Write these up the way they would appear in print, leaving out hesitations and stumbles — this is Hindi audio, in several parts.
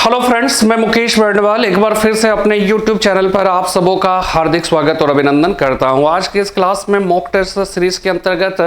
हेलो फ्रेंड्स, मैं मुकेश वर्णवाल एक बार फिर से अपने YouTube चैनल पर आप सबों का हार्दिक स्वागत और अभिनंदन करता हूं। आज के इस क्लास में मॉक टेस्ट सीरीज के अंतर्गत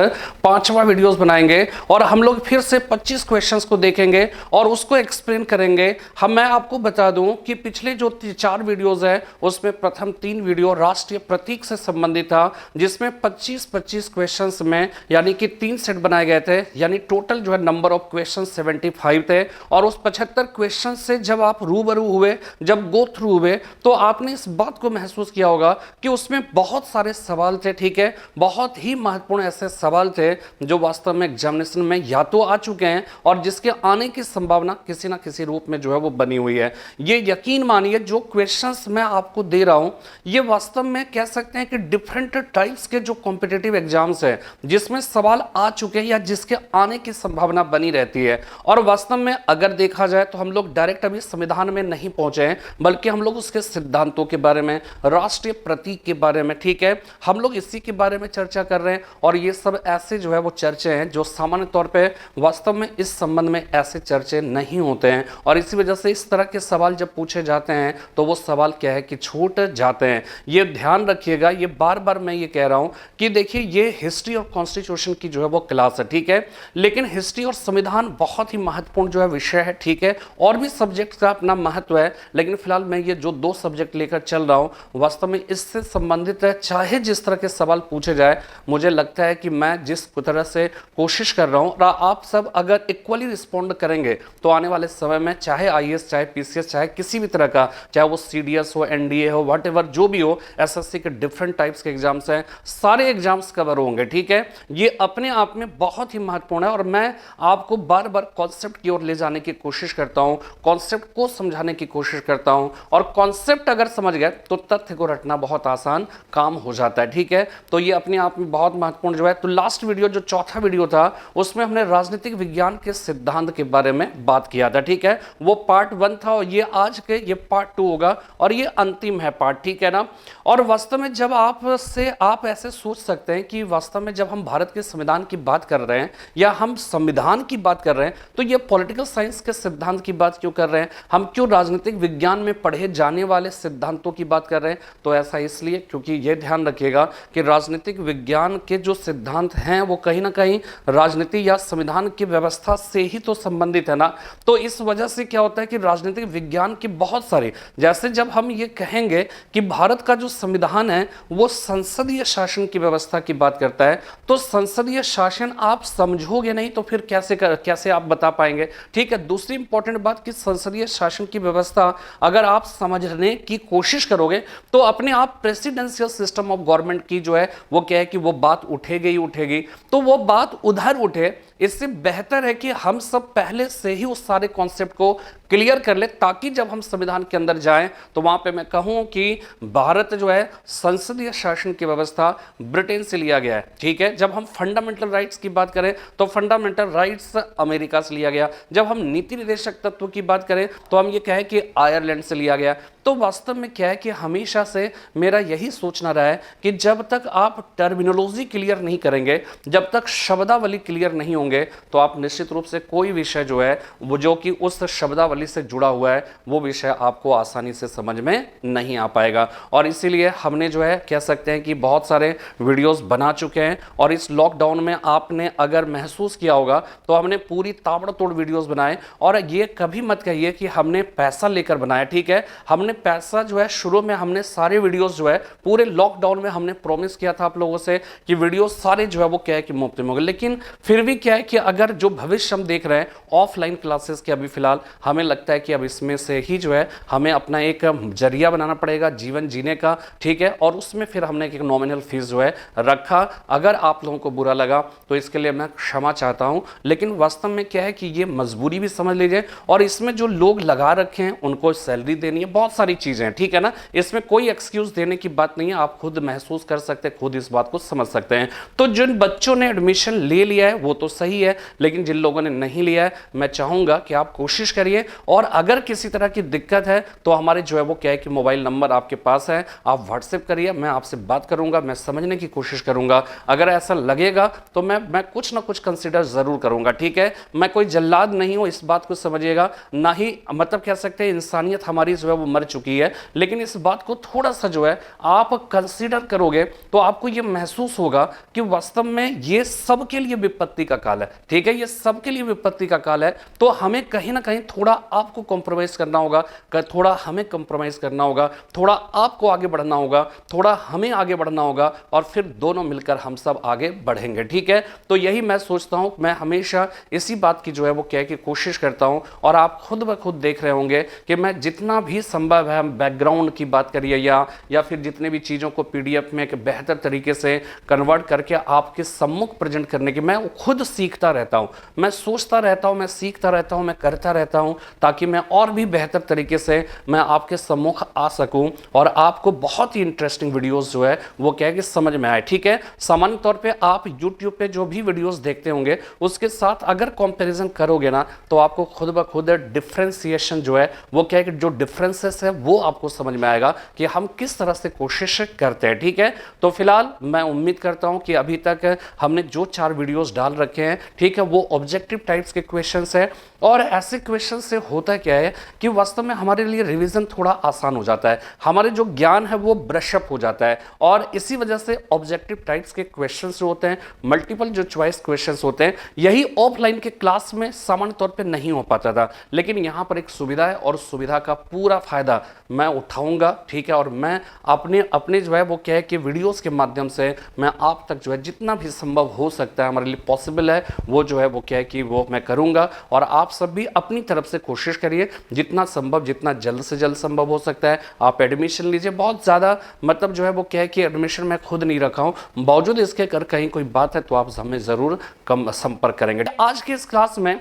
5वां वीडियोस बनाएंगे और हम लोग फिर से 25 क्वेश्चंस को देखेंगे और उसको एक्सप्लेन करेंगे। मैं आपको बता दूं कि पिछले जो 4 वीडियोस है उसमें प्रथम 3 वीडियो राष्ट्रीय प्रतीक से संबंधित था, जिसमें 25 क्वेश्चंस में यानी कि 3 सेट बनाए गए थे, यानी टोटल जो है नंबर ऑफ क्वेश्चन 75 थे। और उस 75 क्वेश्चन से जब आप रूबरू हुए, जब गो थ्रू हुए, तो आपने इस बात को महसूस किया होगा कि उसमें बहुत सारे सवाल थे, ठीक है, बहुत ही महत्वपूर्ण ऐसे सवाल थे जो वास्तव में एग्जामिनेशन में या तो आ चुके हैं और जिसके आने की संभावना किसी ना किसी रूप में जो है वो बनी हुई है। ये यकीन मानिए, जो क्वेश्चंस मैं आपको दे रहा हूं ये वास्तव में कह सकते हैं कि डिफरेंट टाइप्स के जो कॉम्पिटिटिव एग्जाम्स हैं जिसमें सवाल आ चुके हैं या जिसके आने की संभावना बनी रहती है। और वास्तव में अगर देखा जाए तो हम लोग डायरेक्ट अभी संविधान में नहीं पहुंचे हैं, बल्कि हम लोग उसके सिद्धांतों के बारे में, राष्ट्रीय प्रतीक के बारे में, ठीक है, हम लोग इसी के बारे में चर्चा कर रहे हैं। और ये सब ऐसे जो है वो चर्चे हैं जो सामान्य तौर पे वास्तव में इस संबंध में ऐसे चर्चे नहीं होते हैं, और इसी वजह से इस तरह के सवाल जब पूछे जाते हैं तो वो सवाल क्या है कि छूट जाते हैं। ये ध्यान रखिएगा, ये बार बार मैं ये कह रहा हूं कि देखिए ये हिस्ट्री और कॉन्स्टिट्यूशन की जो है वो क्लास है, ठीक है, लेकिन हिस्ट्री और संविधान बहुत ही महत्वपूर्ण जो है विषय है, ठीक है, और भी सब्जेक्ट का अपना महत्व है, लेकिन फिलहाल मैं ये जो 2 सब्जेक्ट लेकर चल रहा हूं वास्तव में इससे संबंधित है। चाहे जिस तरह के सवाल पूछे जाए, मुझे लगता है कि मैं जिस तरह से कोशिश कर रहा हूं और आप सब अगर इक्वली रिस्पॉन्ड करेंगे तो आने वाले समय में चाहे आईएएस, चाहे पीसीएस, चाहे किसी भी तरह का, चाहे वो सीडीएस हो, एनडीए हो, व्हाटएवर जो भी हो, एसएससी के डिफरेंट टाइप्स के एग्जाम्स हैं, सारे एग्जाम्स कवर होंगे, ठीक है। ये अपने आप में बहुत ही महत्वपूर्ण है और मैं आपको बार बार कॉन्सेप्ट की ओर ले जाने की कोशिश करता हूं, कॉन्सेप्ट को समझाने की कोशिश करता हूं, और कॉन्सेप्ट अगर समझ गए तो तथ्य को रटना बहुत आसान काम हो जाता है, ठीक है। तो ये अपने आप में बहुत महत्वपूर्ण जो है। तो लास्ट वीडियो जो चौथा वीडियो था उसमें हमने राजनीतिक विज्ञान के सिद्धांत के बारे में बात किया था, ठीक है, वो पार्ट 1 था और ये आज के ये पार्ट 2 होगा और ये अंतिम है पार्ट, ठीक है ना। और वास्तव में जब आप ऐसे सोच सकते हैं कि वास्तव में जब हम भारत के संविधान की बात कर रहे हैं या हम संविधान की बात कर रहे हैं तो ये पॉलिटिकल साइंस के सिद्धांत की बात क्यों कर रहे हैं, हम क्यों राजनीतिक विज्ञान में पढ़े जाने वाले सिद्धांतों की बात कर रहे हैं। तो ऐसा इसलिए क्योंकि यह ध्यान रखिएगा कि राजनीतिक विज्ञान के जो सिद्धांत हैं वो कहीं ना कहीं राजनीति या संविधान की व्यवस्था से ही तो संबंधित है ना। तो इस वजह से क्या होता है कि राजनीतिक विज्ञान की बहुत सारे, जैसे जब हम ये कहेंगे कि भारत का जो संविधान है वो संसदीय शासन की व्यवस्था की बात करता है, तो संसदीय शासन आप समझोगे नहीं तो फिर कैसे आप बता पाएंगे, ठीक है। दूसरी इंपॉर्टेंट बात कि संसदीय शासन की व्यवस्था अगर आप समझने की कोशिश करोगे तो अपने आप प्रेसिडेंशियल सिस्टम ऑफ गवर्नमेंट की जो है वो क्या है कि वो बात उठेगी ही उठेगी। तो वो बात उधर उठे, इससे बेहतर है कि हम सब पहले से ही उस सारे कॉन्सेप्ट को क्लियर कर ले, ताकि जब हम संविधान के अंदर जाएं तो वहां पे मैं कहूं कि भारत जो है संसदीय शासन की व्यवस्था ब्रिटेन से लिया गया है, ठीक है। जब हम फंडामेंटल राइट्स की बात करें तो फंडामेंटल राइट्स अमेरिका से लिया गया। जब हम नीति निर्देशक तत्व की बात करें तो हम ये कहें कि आयरलैंड से लिया गया। तो वास्तव में क्या है कि हमेशा से मेरा यही सोचना रहा है कि जब तक आप टर्मिनोलॉजी क्लियर नहीं करेंगे, जब तक शब्दावली क्लियर नहीं होंगे, तो आप निश्चित रूप से कोई विषय जो है वो जो कि उस शब्दावली से जुड़ा हुआ है वो विषय आपको आसानी से समझ में नहीं आ पाएगा। और इसीलिए हमने जो है कह सकते हैं कि बहुत सारे वीडियोस बना चुके हैं, और इस लॉकडाउन में आपने अगर महसूस किया होगा तो हमने पूरी ताबड़तोड़ वीडियोस बनाए। और ये कभी मत कहिए कि हमने पैसा लेकर बनाया, ठीक है, हमने पैसा जो है शुरू में हमने सारे वीडियोस जो है पूरे लॉकडाउन में हमने प्रॉमिस किया था आप लोगों से कि वीडियो सारे जो है वो क्या है कि मुफ्त में होंगे। लेकिन फिर भी क्या है कि अगर जो भविष्य हम देख रहे हैं ऑफलाइन क्लासेस के, अभी फिलहाल हमें लगता है कि अब इसमें से ही जो है हमें अपना एक जरिया बनाना पड़ेगा जीवन जीने का, ठीक है। और उसमें फिर हमने एक नॉमिनल फीस जो है रखा। अगर आप लोगों को बुरा लगा तो इसके लिए मैं क्षमा चाहता हूं, लेकिन वास्तव में क्या है कि ये मजबूरी भी समझ लीजिए, और इसमें जो लोग लगा रखे हैं उनको सैलरी देनी है, बहुत सारी चीजें हैं, ठीक है ना। इसमें कोई एक्सक्यूज देने की बात नहीं है, आप खुद महसूस कर सकते हैं, खुद इस बात को समझ सकते हैं। तो जिन बच्चों ने एडमिशन ले लिया है वो तो सही है, लेकिन जिन लोगों ने नहीं लिया है मैं चाहूंगा कि आप कोशिश करिए, और अगर किसी तरह की दिक्कत है तो हमारे जो है वो क्या है कि मोबाइल नंबर आपके पास है, आप व्हाट्सएप करिए, मैं आपसे बात करूंगा, मैं समझने की कोशिश करूंगा। अगर ऐसा लगेगा तो मैं कुछ ना कुछ कंसिडर जरूर करूंगा, ठीक है। मैं कोई जल्लाद नहीं हूं, इस बात को समझिएगा, ना ही मतलब कह सकते हैं इंसानियत हमारी जो है वो मर चुकी है, लेकिन इस बात को थोड़ा सा जो है आप कंसिडर करोगे तो आपको यह महसूस होगा कि वास्तव में ये सबके लिए विपत्ति का काल है, ठीक है, ये सबके लिए विपत्ति का काल है। तो हमें कहीं ना कहीं थोड़ा आपको कॉम्प्रोमाइज करना होगा, थोड़ा हमें कॉम्प्रोमाइज करना होगा, थोड़ा आपको आगे बढ़ना होगा, थोड़ा हमें आगे बढ़ना होगा, और फिर दोनों मिलकर हम सब आगे बढ़ेंगे, ठीक है। तो यही मैं सोचता हूं, मैं हमेशा इसी बात की जो है वो क्या कि कोशिश करता हूं, और आप खुद ब खुद देख रहे होंगे कि मैं जितना भी संभव है, बैकग्राउंड की बात करिए या फिर जितने भी चीज़ों को पीडीएफ में एक बेहतर तरीके से कन्वर्ट करके आपके सम्मुख प्रेजेंट करने की, मैं खुद सीखता रहता हूं, मैं सोचता रहता हूं, मैं सीखता रहता हूं, मैं करता रहता हूं, ताकि मैं और भी बेहतर तरीके से मैं आपके सम्मुख आ सकूं और आपको बहुत ही इंटरेस्टिंग वीडियोस जो है वो क्या है कि समझ में आए, ठीक है। सामान्य तौर पे आप YouTube पे जो भी वीडियोस देखते होंगे उसके साथ अगर कंपैरिजन करोगे ना तो आपको खुद ब खुद डिफरेंशिएशन जो है वो क्या है कि जो डिफरेंसेस है वो आपको समझ में आएगा कि हम किस तरह से कोशिश करते हैं, ठीक है। तो फिलहाल मैं उम्मीद करता हूं कि अभी तक हमने जो 4 वीडियोस डाल रखे हैं, ठीक है, वो ऑब्जेक्टिव टाइप्स के क्वेश्चंस है, और ऐसे क्वेश्चन से होता क्या है कि वास्तव में हमारे लिए रिवीजन थोड़ा आसान हो जाता है, हमारे जो ज्ञान है वो ब्रशअप हो जाता है, और इसी वजह से ऑब्जेक्टिव टाइप्स के क्वेश्चंस जो होते हैं, मल्टीपल जो चॉइस क्वेश्चंस होते हैं, यही ऑफलाइन के क्लास में सामान्य तौर पे नहीं हो पाता था, लेकिन यहाँ पर एक सुविधा है और सुविधा का पूरा फायदा मैं उठाऊंगा, ठीक है। और मैं अपने जो है वो क्या है कि वीडियोस के माध्यम से मैं आप तक जो है जितना भी संभव हो सकता है, हमारे लिए पॉसिबल है, वो जो है वो क्या है कि वो मैं करूंगा, और आप सब भी अपनी तरफ से कोशिश करिए जितना संभव, जितना जल्द से जल्द संभव हो सकता है आप एडमिशन लीजिए। बहुत ज़्यादा मतलब जो है वो क्या है कि एडमिशन मैं खुद नहीं रखा हूँ, बावजूद इसके अगर कहीं कोई बात है तो आप हमें ज़रूर कम संपर्क करेंगे। आज की इस क्लास में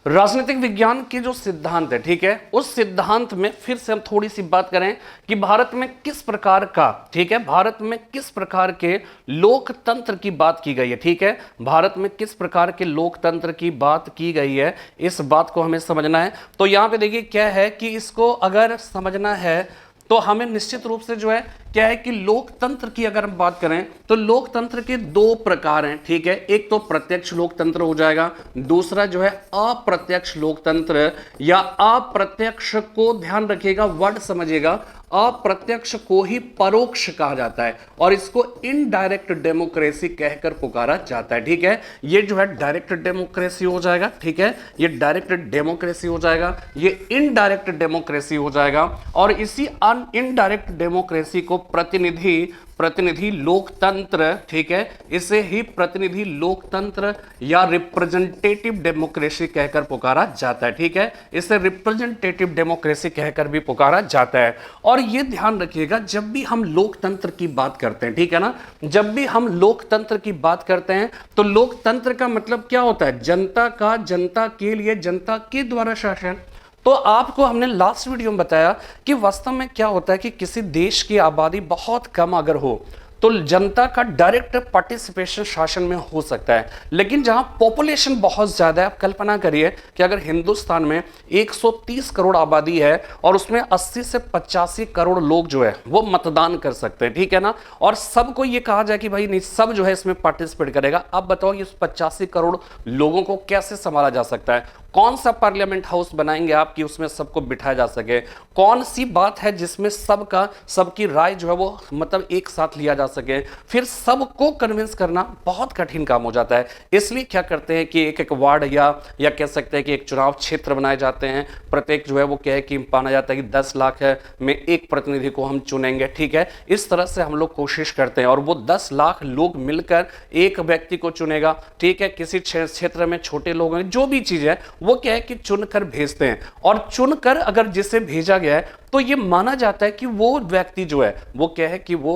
राजनीतिक विज्ञान के जो सिद्धांत है, ठीक है, उस सिद्धांत में फिर से हम थोड़ी सी बात करें कि भारत में किस प्रकार का, ठीक है, भारत में किस प्रकार के लोकतंत्र की बात की गई है, ठीक है, भारत में किस प्रकार के लोकतंत्र की बात की गई है, इस बात को हमें समझना है। तो यहां पे देखिए क्या है कि इसको अगर समझना है तो हमें निश्चित रूप से जो है क्या है कि लोकतंत्र की अगर हम बात करें तो लोकतंत्र के 2 प्रकार हैं, ठीक है। एक तो प्रत्यक्ष लोकतंत्र हो जाएगा, दूसरा जो है अप्रत्यक्ष लोकतंत्र, या अप्रत्यक्ष को ध्यान रखिएगा, वर्ड समझिएगा, अप्रत्यक्ष को ही परोक्ष कहा जाता है और इसको इनडायरेक्ट डेमोक्रेसी कहकर पुकारा जाता है, ठीक है। ये जो है डायरेक्ट डेमोक्रेसी हो जाएगा, ठीक है, ये डायरेक्ट डेमोक्रेसी हो जाएगा, ये इनडायरेक्ट डेमोक्रेसी हो जाएगा, और इसी इनडायरेक्ट डेमोक्रेसी को प्रतिनिधि लोकतंत्र, ठीक है, इसे ही प्रतिनिधि लोकतंत्र या रिप्रेजेंटेटिव डेमोक्रेसी कहकर पुकारा जाता है, ठीक है, इसे रिप्रेजेंटेटिव डेमोक्रेसी कहकर भी पुकारा जाता है। और ये ध्यान रखिएगा जब भी हम लोकतंत्र की बात करते हैं, ठीक है ना, जब भी हम लोकतंत्र की बात करते हैं तो लोकतंत्र का मतलब क्या होता है, जनता का, जनता के लिए, जनता के द्वारा शासन। तो आपको हमने लास्ट वीडियो में बताया कि वास्तव में क्या होता है कि किसी देश की आबादी बहुत कम अगर हो तो जनता का डायरेक्ट पार्टिसिपेशन शासन में हो सकता है, लेकिन जहां पॉपुलेशन बहुत ज्यादा है, आप कल्पना करिए कि अगर हिंदुस्तान में 130 करोड़ आबादी है और उसमें 80 से 85 करोड़ लोग जो है वो मतदान कर सकते हैं, ठीक है ना, और सबको ये कहा जाए कि भाई नहीं सब जो है इसमें पार्टिसिपेट करेगा। अब बताओ ये 85 करोड़ लोगों को कैसे संभाला जा सकता है, कौन सा पार्लियामेंट हाउस बनाएंगे आप कि उसमें सबको बिठाया जा सके, कौन सी बात है जिसमें सबकी राय जो है वो मतलब एक साथ लिया जा सके, फिर सबको कन्विंस करना बहुत कठिन काम हो जाता है। इसलिए क्या करते हैं कि एक एक वार्ड या कह सकते हैं कि एक चुनाव क्षेत्र बनाए जाते हैं, प्रत्येक जो है वो क्या है कि माना जाता है कि 10 लाख में एक प्रतिनिधि को हम चुनेंगे, ठीक है, इस तरह से हम लोग कोशिश करते हैं और वो 10 लाख लोग मिलकर एक व्यक्ति को चुनेगा, ठीक है। किसी क्षेत्र में छोटे लोग हैं, जो भी चीज है वो क्या है कि चुनकर भेजते हैं, और चुनकर अगर जिसे भेजा गया है तो ये माना जाता है कि वो व्यक्ति जो है वो क्या है कि वो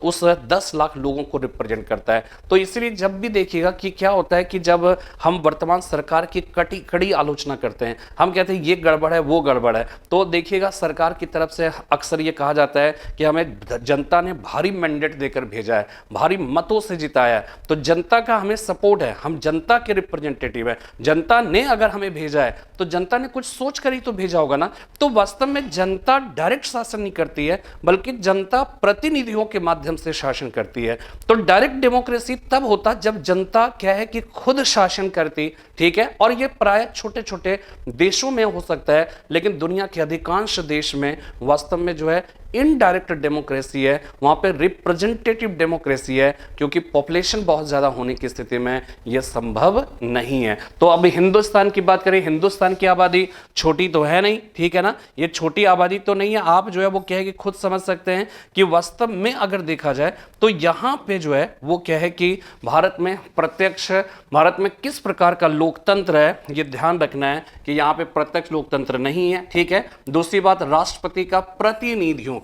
उस 10 लाख लोगों को रिप्रेजेंट करता है। तो इसलिए जब भी देखिएगा कि क्या होता है कि जब हम वर्तमान सरकार की कड़ी आलोचना करते हैं, हम कहते हैं ये गड़बड़ है वो गड़बड़ है, तो देखिएगा सरकार की तरफ से अक्सर ये कहा जाता है कि हमें जनता ने भारी मैंडेट देकर भेजा है, भारी मतों से जिताया है, तो जनता का हमें सपोर्ट है, हम जनता के रिप्रेजेंटेटिव है, जनता ने अगर हमें भेजा है तो जनता ने कुछ सोच कर ही तो भेजा होगा ना। तो वास्तव में जनता डायरेक्ट शासन नहीं करती है, बल्कि जनता प्रतिनिधियों के माध्यम से शासन करती है। तो डायरेक्ट डेमोक्रेसी तब होता जब जनता क्या है कि खुद शासन करती, ठीक है। और ये प्राय छोटे छोटे देशों में हो सकता है, लेकिन दुनिया के अधिकांश देश में वास्तव में जो है इनडायरेक्ट डेमोक्रेसी है, वहां पे रिप्रेजेंटेटिव डेमोक्रेसी है, क्योंकि पॉपुलेशन बहुत ज्यादा होने की स्थिति में यह संभव नहीं है। तो अब हिंदुस्तान की बात करें, हिंदुस्तान की आबादी छोटी तो है नहीं, ठीक है ना, ये छोटी आबादी तो नहीं है। आप जो है वो क्या है कि खुद समझ सकते हैं कि वास्तव में अगर देखा जाए तो यहां पे जो है वो क्या है कि भारत में किस प्रकार का लोकतंत्र है, ये ध्यान रखना है कि यहां पे प्रत्यक्ष लोकतंत्र नहीं है, ठीक है। दूसरी बात, राष्ट्रपति का प्रतिनिधियों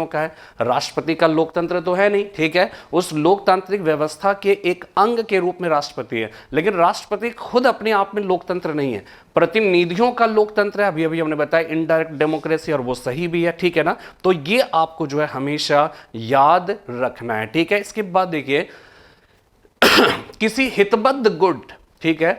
का है, राष्ट्रपति का लोकतंत्र तो है नहीं, ठीक है। उस लोकतांत्रिक व्यवस्था के एक अंग के रूप में राष्ट्रपति है, लेकिन राष्ट्रपति खुद अपने आप में लोकतंत्र नहीं है, प्रतिनिधियों का लोकतंत्र है। अभी हमने बताया इनडायरेक्ट डेमोक्रेसी, और वो सही भी है, ठीक है ना। तो ये आपको जो है हमेशा याद रखना है, ठीक है। इसके बाद देखिए किसी हितबद्ध गुट, ठीक है,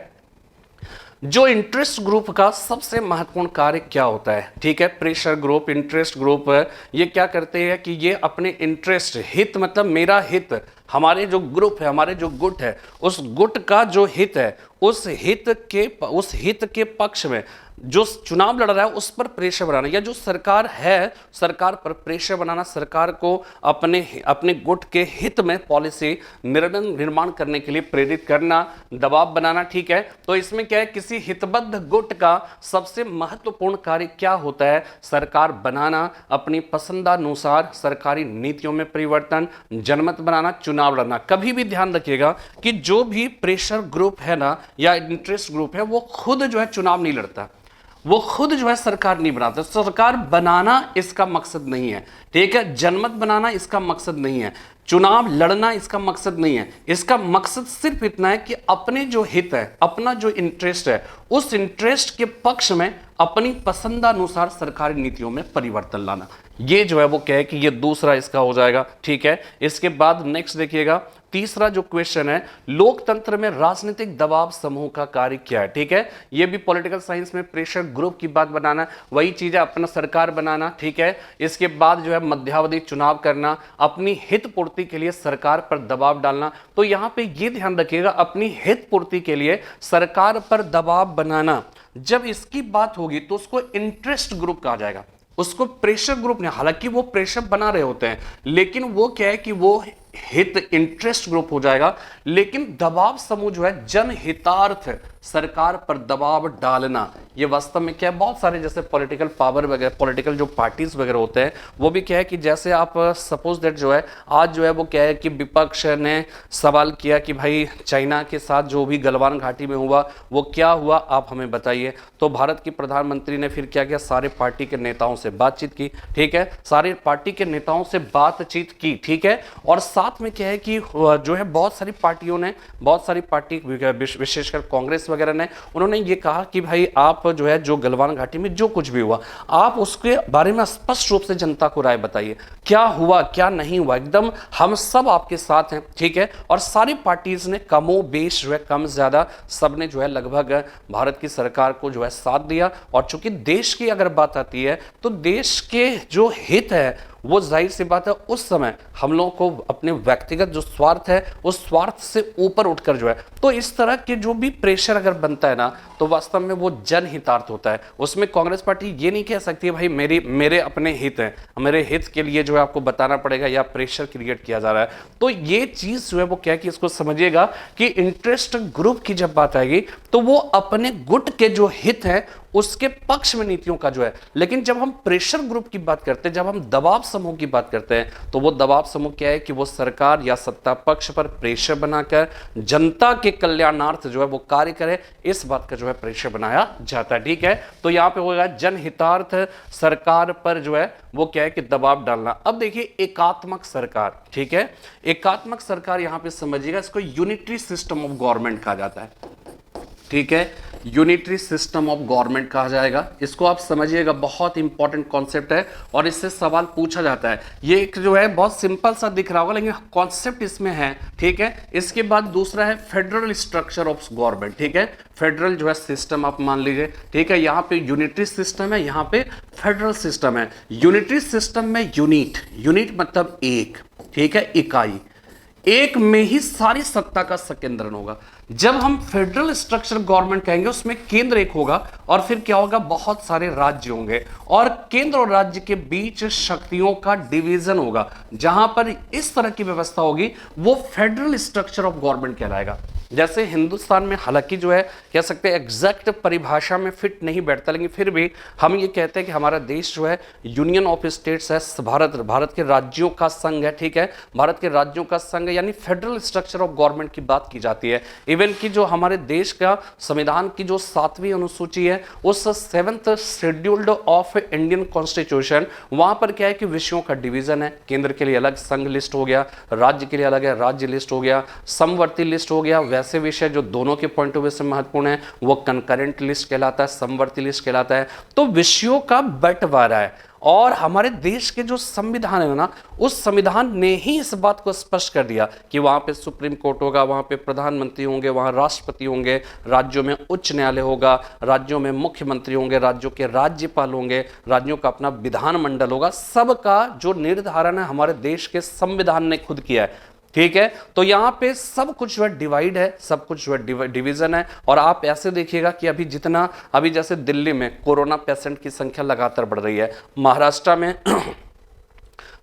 जो इंटरेस्ट ग्रुप का सबसे महत्वपूर्ण कार्य क्या होता है, ठीक है। प्रेशर ग्रुप, इंटरेस्ट ग्रुप, ये क्या करते हैं कि ये अपने इंटरेस्ट, हित मतलब मेरा हित, हमारे जो ग्रुप है, हमारे जो गुट है, उस गुट का जो हित है, उस हित के पक्ष में जो चुनाव लड़ रहा है उस पर प्रेशर बनाना, या जो सरकार है सरकार पर प्रेशर बनाना, सरकार को अपने गुट के हित में पॉलिसी निर्माण करने के लिए प्रेरित करना, दबाव बनाना, ठीक है। तो इसमें क्या है, किसी हितबद्ध गुट का सबसे महत्वपूर्ण कार्य क्या होता है, सरकार बनाना, अपनी पसंदानुसार सरकारी नीतियों में परिवर्तन, जनमत बनाना, चुनाव लड़ना। कभी भी ध्यान रखिएगा कि जो भी प्रेशर ग्रुप है ना या इंटरेस्ट ग्रुप है, वो खुद जो है चुनाव नहीं लड़ता, वो खुद जो है सरकार नहीं बनाता। सरकार बनाना इसका मकसद नहीं है, ठीक है। जनमत बनाना इसका मकसद नहीं है, चुनाव लड़ना इसका मकसद नहीं है। इसका मकसद सिर्फ इतना है कि अपने जो हित है, अपना जो इंटरेस्ट है, उस इंटरेस्ट के पक्ष में अपनी पसंदानुसार सरकारी नीतियों में परिवर्तन लाना। ये जो है वो क्या है कि ये दूसरा इसका हो जाएगा, ठीक है। इसके बाद नेक्स्ट देखिएगा, तीसरा जो क्वेश्चन है, लोकतंत्र में राजनीतिक दबाव समूह का कार्य क्या है, ठीक है। ये भी पॉलिटिकल साइंस में प्रेशर ग्रुप की बात बनाना, वही चीज है अपना सरकार बनाना, ठीक है। इसके बाद जो है मध्यावधि चुनाव करना, अपनी हित पूर्ति के लिए सरकार पर दबाव डालना। तो यहां पे ये ध्यान रखिएगा, अपनी हित पूर्ति के लिए सरकार पर दबाव बनाना, जब इसकी बात होगी तो उसको इंटरेस्ट ग्रुप कहा जाएगा, उसको प्रेशर ग्रुप नहीं। हालांकि वो प्रेशर बना रहे होते हैं, लेकिन वो क्या है कि वो हित इंटरेस्ट ग्रुप हो जाएगा। लेकिन दबाव समूह जो है जनहितार्थ, सरकार पर दबाव डालना, ये वास्तव में क्या है, बहुत सारे जैसे पॉलिटिकल पावर वगैरह, पॉलिटिकल जो पार्टीज वगैरह होते हैं, वो भी क्या है कि जैसे आप सपोज दैट जो है आज जो है वो क्या है कि विपक्ष ने सवाल किया कि भाई चाइना के साथ जो भी गलवान घाटी में हुआ वो क्या हुआ, आप हमें बताइए। तो भारत की प्रधानमंत्री ने फिर क्या किया, सारे पार्टी के नेताओं से बातचीत की, ठीक है, सारे पार्टी के नेताओं से बातचीत की, ठीक है। और साथ में क्या है कि जो है बहुत सारी पार्टियों ने, बहुत सारी पार्टी विशेषकर कांग्रेस वगैरह ने, उन्होंने ये कहा कि भाई आप जो है जो गलवान घाटी में जो कुछ भी हुआ, आप उसके बारे में स्पष्ट रूप से जनता को राय बताइए, क्या हुआ क्या नहीं हुआ, एकदम हम सब आपके साथ हैं, ठीक है। और सारी पार्टीज ने कमोबेश जो है, कम ज्यादा सबने जो है लगभग भारत की सरकार को जो है साथ दिया। और चूंकि देश की अगर बात आती है तो देश के जो हित है वो जाहिर सी बात है उस समय हम लोगों को अपने व्यक्तिगत जो स्वार्थ है उस स्वार्थ से ऊपर उठकर जो है, तो इस तरह के जो भी प्रेशर अगर बनता है ना तो वास्तव में वो जनहितार्थ होता है। उसमें कांग्रेस पार्टी ये नहीं कह सकती है भाई मेरे अपने हित हैं, मेरे हित के लिए जो है आपको बताना पड़ेगा या प्रेशर क्रिएट किया जा रहा है। तो ये चीज जो है वो क्या है कि इसको समझिएगा कि इंटरेस्ट ग्रुप की जब बात आएगी तो वो अपने गुट के जो हित है उसके पक्ष में नीतियों का जो है। लेकिन जब हम प्रेशर ग्रुप की बात करते हैं, जब हम दबाव समूह की बात करते हैं, तो वो दबाव समूह क्या है कि वो सरकार या सत्ता पक्ष पर प्रेशर बनाकर जनता के कल्याणार्थ जो है वो कार्य करे, इस बात का जो है प्रेशर बनाया जाता है। ठीक है, तो यहां पे होगा जनहितार्थ सरकार पर जो है वो क्या है कि दबाव डालना। अब देखिए एकात्मक सरकार, ठीक है, एकात्मक सरकार यहां पे समझिएगा, इसको यूनिटरी सिस्टम ऑफ गवर्नमेंट कहा जाता है। ठीक है, यूनिटरी सिस्टम ऑफ गवर्नमेंट कहा जाएगा, इसको आप समझिएगा, बहुत इंपॉर्टेंट कॉन्सेप्ट है और इससे सवाल पूछा जाता है। ये एक जो है बहुत सिंपल सा दिख रहा होगा लेकिन कॉन्सेप्ट इसमें है। ठीक है, इसके बाद दूसरा है फेडरल स्ट्रक्चर ऑफ गवर्नमेंट। ठीक है, फेडरल जो है सिस्टम आप मान लीजिए। ठीक है, यहां पे यूनिटरी सिस्टम है, यहां पे फेडरल सिस्टम है। यूनिटरी सिस्टम में यूनिट मतलब एक, ठीक है, इकाई, एक में ही सारी सत्ता का संकेंद्रण होगा। जब हम फेडरल स्ट्रक्चर गवर्नमेंट कहेंगे उसमें केंद्र एक होगा और फिर क्या होगा, बहुत सारे राज्य होंगे और केंद्र और राज्य के बीच शक्तियों का डिवीजन होगा। जहां पर इस तरह की व्यवस्था होगी वो फेडरल स्ट्रक्चर ऑफ गवर्नमेंट कहलाएगा। जैसे हिंदुस्तान में, हालांकि जो है कह सकते हैं एग्जैक्ट परिभाषा में फिट नहीं बैठता, लेकिन फिर भी हम ये कहते हैं कि हमारा देश जो है यूनियन ऑफ स्टेट्स है, भारत के राज्यों का संघ है। ठीक है, भारत के राज्यों का संघ है, यानी फेडरल स्ट्रक्चर ऑफ गवर्नमेंट की बात की जाती है। इवन की जो हमारे देश का संविधान की जो 7वीं अनुसूची है, उस 7th scheduled of Indian constitution, वहां पर क्या है कि विषयों का डिवीजन है। केंद्र के लिए अलग संघ लिस्ट हो गया, राज्य के लिए अलग है राज्य लिस्ट हो गया, समवर्ती लिस्ट हो गया। वैसे विषय जो दोनों के पॉइंट ऑफ व्यू से महत्वपूर्ण है वो कंकरेंट लिस्ट कहलाता है, समवर्ती लिस्ट कहलाता है। तो विषयों का बंटवारा है और हमारे देश के जो संविधान है ना, उस संविधान ने ही इस बात को स्पष्ट कर दिया कि वहां पे सुप्रीम कोर्ट होगा, वहां पे प्रधानमंत्री होंगे, वहां राष्ट्रपति होंगे, राज्यों में उच्च न्यायालय होगा, राज्यों में मुख्यमंत्री होंगे, राज्यों के राज्यपाल होंगे, राज्यों का अपना विधानमंडल होगा। सबका जो निर्धारण है हमारे देश के संविधान ने खुद किया है। ठीक है, तो यहां पे सब कुछ जो है डिवाइड है, सब कुछ जो है डिवीजन है। और आप ऐसे देखिएगा कि अभी जैसे दिल्ली में कोरोना पेशेंट की संख्या लगातार बढ़ रही है,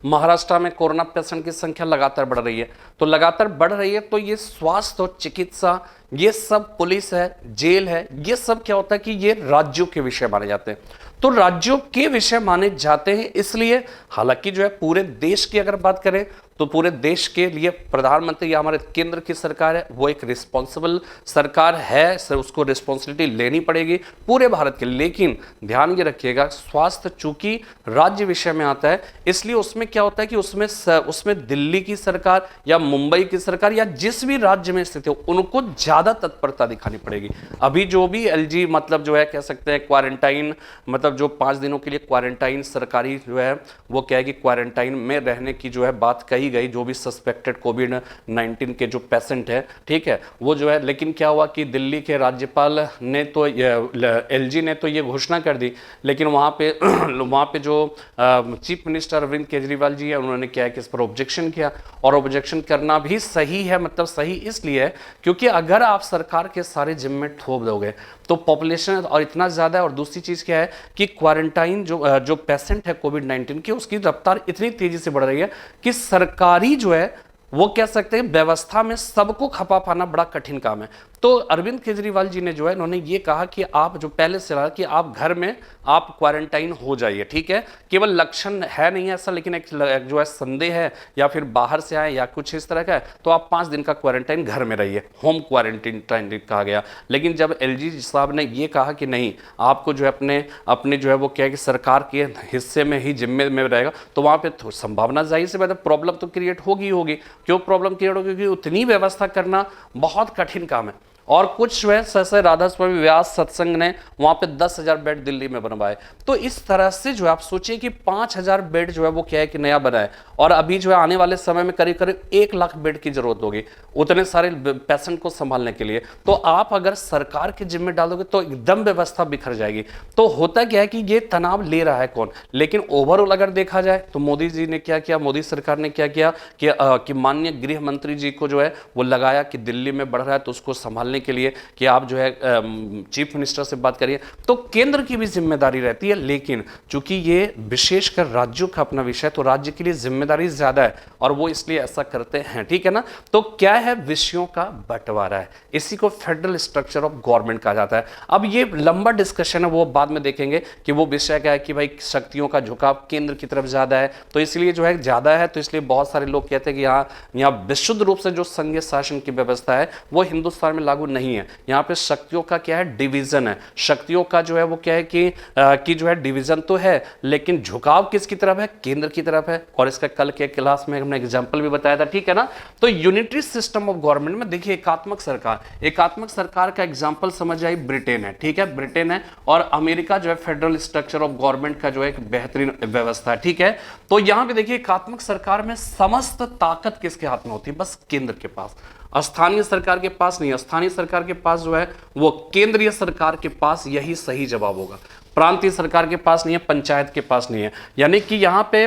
महाराष्ट्र में कोरोना पेशेंट की संख्या लगातार बढ़ रही है। तो लगातार बढ़ रही है तो ये स्वास्थ्य और चिकित्सा, ये सब पुलिस है, जेल है, ये सब क्या होता है कि ये राज्यों के विषय माने जाते हैं। तो राज्यों के विषय माने जाते हैं, इसलिए हालांकि जो है पूरे देश की अगर बात करें तो पूरे देश के लिए प्रधानमंत्री या हमारे केंद्र की सरकार है वो एक रिस्पॉन्सिबल सरकार है, उसको रिस्पॉन्सिबिलिटी लेनी पड़ेगी पूरे भारत के। लेकिन ध्यान ये रखिएगा, स्वास्थ्य चूंकि राज्य विषय में आता है, इसलिए उसमें क्या होता है कि उसमें दिल्ली की सरकार या मुंबई की सरकार या जिस भी राज्य में स्थित हो उनको ज्यादा तत्परता दिखानी पड़ेगी। अभी जो भी एलजी मतलब जो है कह सकते हैं क्वारंटाइन, मतलब जो 5 दिनों के लिए क्वारंटाइन सरकारी जो है वो क्या है कि क्वारंटाइन में रहने की जो है बात कही गई, जो भी सस्पेक्टेड कोविड-19 के जो पेशेंट है, ठीक है, वो जो है। लेकिन क्या हुआ कि दिल्ली के राज्यपाल ने तो एलजी ने तो ये घोषणा कर दी, लेकिन वहाँ पे जो चीफ मिनिस्टर अरविंद केजरीवाल जी है उन्होंने क्या है कि इस पर ऑब्जेक्शन किया। और ऑब्जेक्शन करना भी सही है, मतलब सही इसलिए है क्योंकि अगर आप सरकार के सारे जिम्मे थोप दोगे तो पॉपुलेशन और इतना ज़्यादा है। और दूसरी चीज़ क्या है कि क्वारंटाइन जो पेशेंट है कोविड-19 की, उसकी रफ्तार इतनी तेज़ी से बढ़ रही है कि सरकारी जो है वो कह सकते हैं व्यवस्था में सबको खपा पाना बड़ा कठिन काम है। तो अरविंद केजरीवाल जी ने जो है इन्होंने ये कहा कि आप जो पहले से रहा कि आप घर में आप क्वारंटाइन हो जाइए, ठीक है, केवल लक्षण है नहीं है ऐसा, लेकिन एक जो है संदेह है या फिर बाहर से आए या कुछ इस तरह का है तो आप 5 दिन का क्वारंटाइन घर में रहिए, होम क्वारंटाइन कहा गया। लेकिन जब एलजी साहब ने ये कहा कि नहीं, आपको जो है अपने जो है वो क्या है कि सरकार के हिस्से में ही जिम्मे में रहेगा, तो वहाँ पे संभावना जाहिर से बात प्रॉब्लम तो क्रिएट होगी। क्यों प्रॉब्लम क्रिएट होगी? क्योंकि उतनी व्यवस्था करना बहुत कठिन काम है। और कुछ जो है जैसे राधा स्वामी व्यास सत्संग ने वहां पे 10,000 बेड दिल्ली में बनवाए। तो इस तरह से जो है आप सोचिए कि 5,000 बेड जो है वो क्या है कि नया बना है, और अभी जो है आने वाले समय में करीब करीब 1 लाख बेड की जरूरत होगी उतने सारे पेशेंट को संभालने के लिए। तो आप अगर सरकार के जिम्मे डालोगे तो एकदम व्यवस्था बिखर जाएगी। तो होता क्या है कि ये तनाव ले रहा है कौन? लेकिन ओवरऑल अगर देखा जाए तो मोदी जी ने क्या किया, मोदी सरकार ने क्या किया कि माननीय गृह मंत्री जी को जो है वो लगाया कि दिल्ली में बढ़ रहा है तो उसको संभालने संभालने के लिए कि आप जो है चीफ मिनिस्टर से बात करिए, तो केंद्र की भी जिम्मेदारी रहती है। लेकिन चूंकि ये विशेषकर राज्यों का अपना विषय, तो राज्य के लिए जिम्मेदारी ज्यादा है और वो इसलिए ऐसा करते हैं, ठीक है ना। तो क्या है, विषयों का बंटवारा है, इसी को फेडरल स्ट्रक्चर ऑफ गवर्नमेंट कहा जाता है। अब ये लंबा डिस्कशन है, वो बाद में देखेंगे कि वो विषय क्या है कि भाई शक्तियों का झुकाव केंद्र की तरफ ज्यादा है, तो इसलिए जो है ज्यादा है, तो इसलिए बहुत सारे लोग कहते हैं कि यहाँ विशुद्ध रूप से जो संघीय शासन की व्यवस्था है वो हिंदुस्तान में लागू नहीं है। यहाँ पे शक्तियों का क्या है, डिवीजन है। शक्तियों का जो है वो क्या है कि जो है डिवीजन तो है, लेकिन झुकाव किसकी तरफ है, केंद्र की तरफ है। और इसका कल के क्लास में हमने एग्जांपल भी बताया था, ठीक है ना। तो यूनिटरी सिस्टम ऑफ गवर्नमेंट में देखिए एकात्मक सरकार का एग्जांपल समझ आई, ब्रिटेन है, ठीक है, ब्रिटेन है। और अमेरिका जो है फेडरल स्ट्रक्चर ऑफ गवर्नमेंट का जो है एक बेहतरीन व्यवस्था है, ठीक है। तो यहां पे देखिए एकात्मक सरकार में समस्त ताकत किसके हाथ में होती है, बस केंद्र के पास। स्थानीय सरकार के पास नहीं, स्थानीय सरकार के पास जो है वो केंद्रीय सरकार के पास, यही सही जवाब होगा। प्रांतीय सरकार के पास नहीं है, पंचायत के पास नहीं है। यानी कि यहाँ पे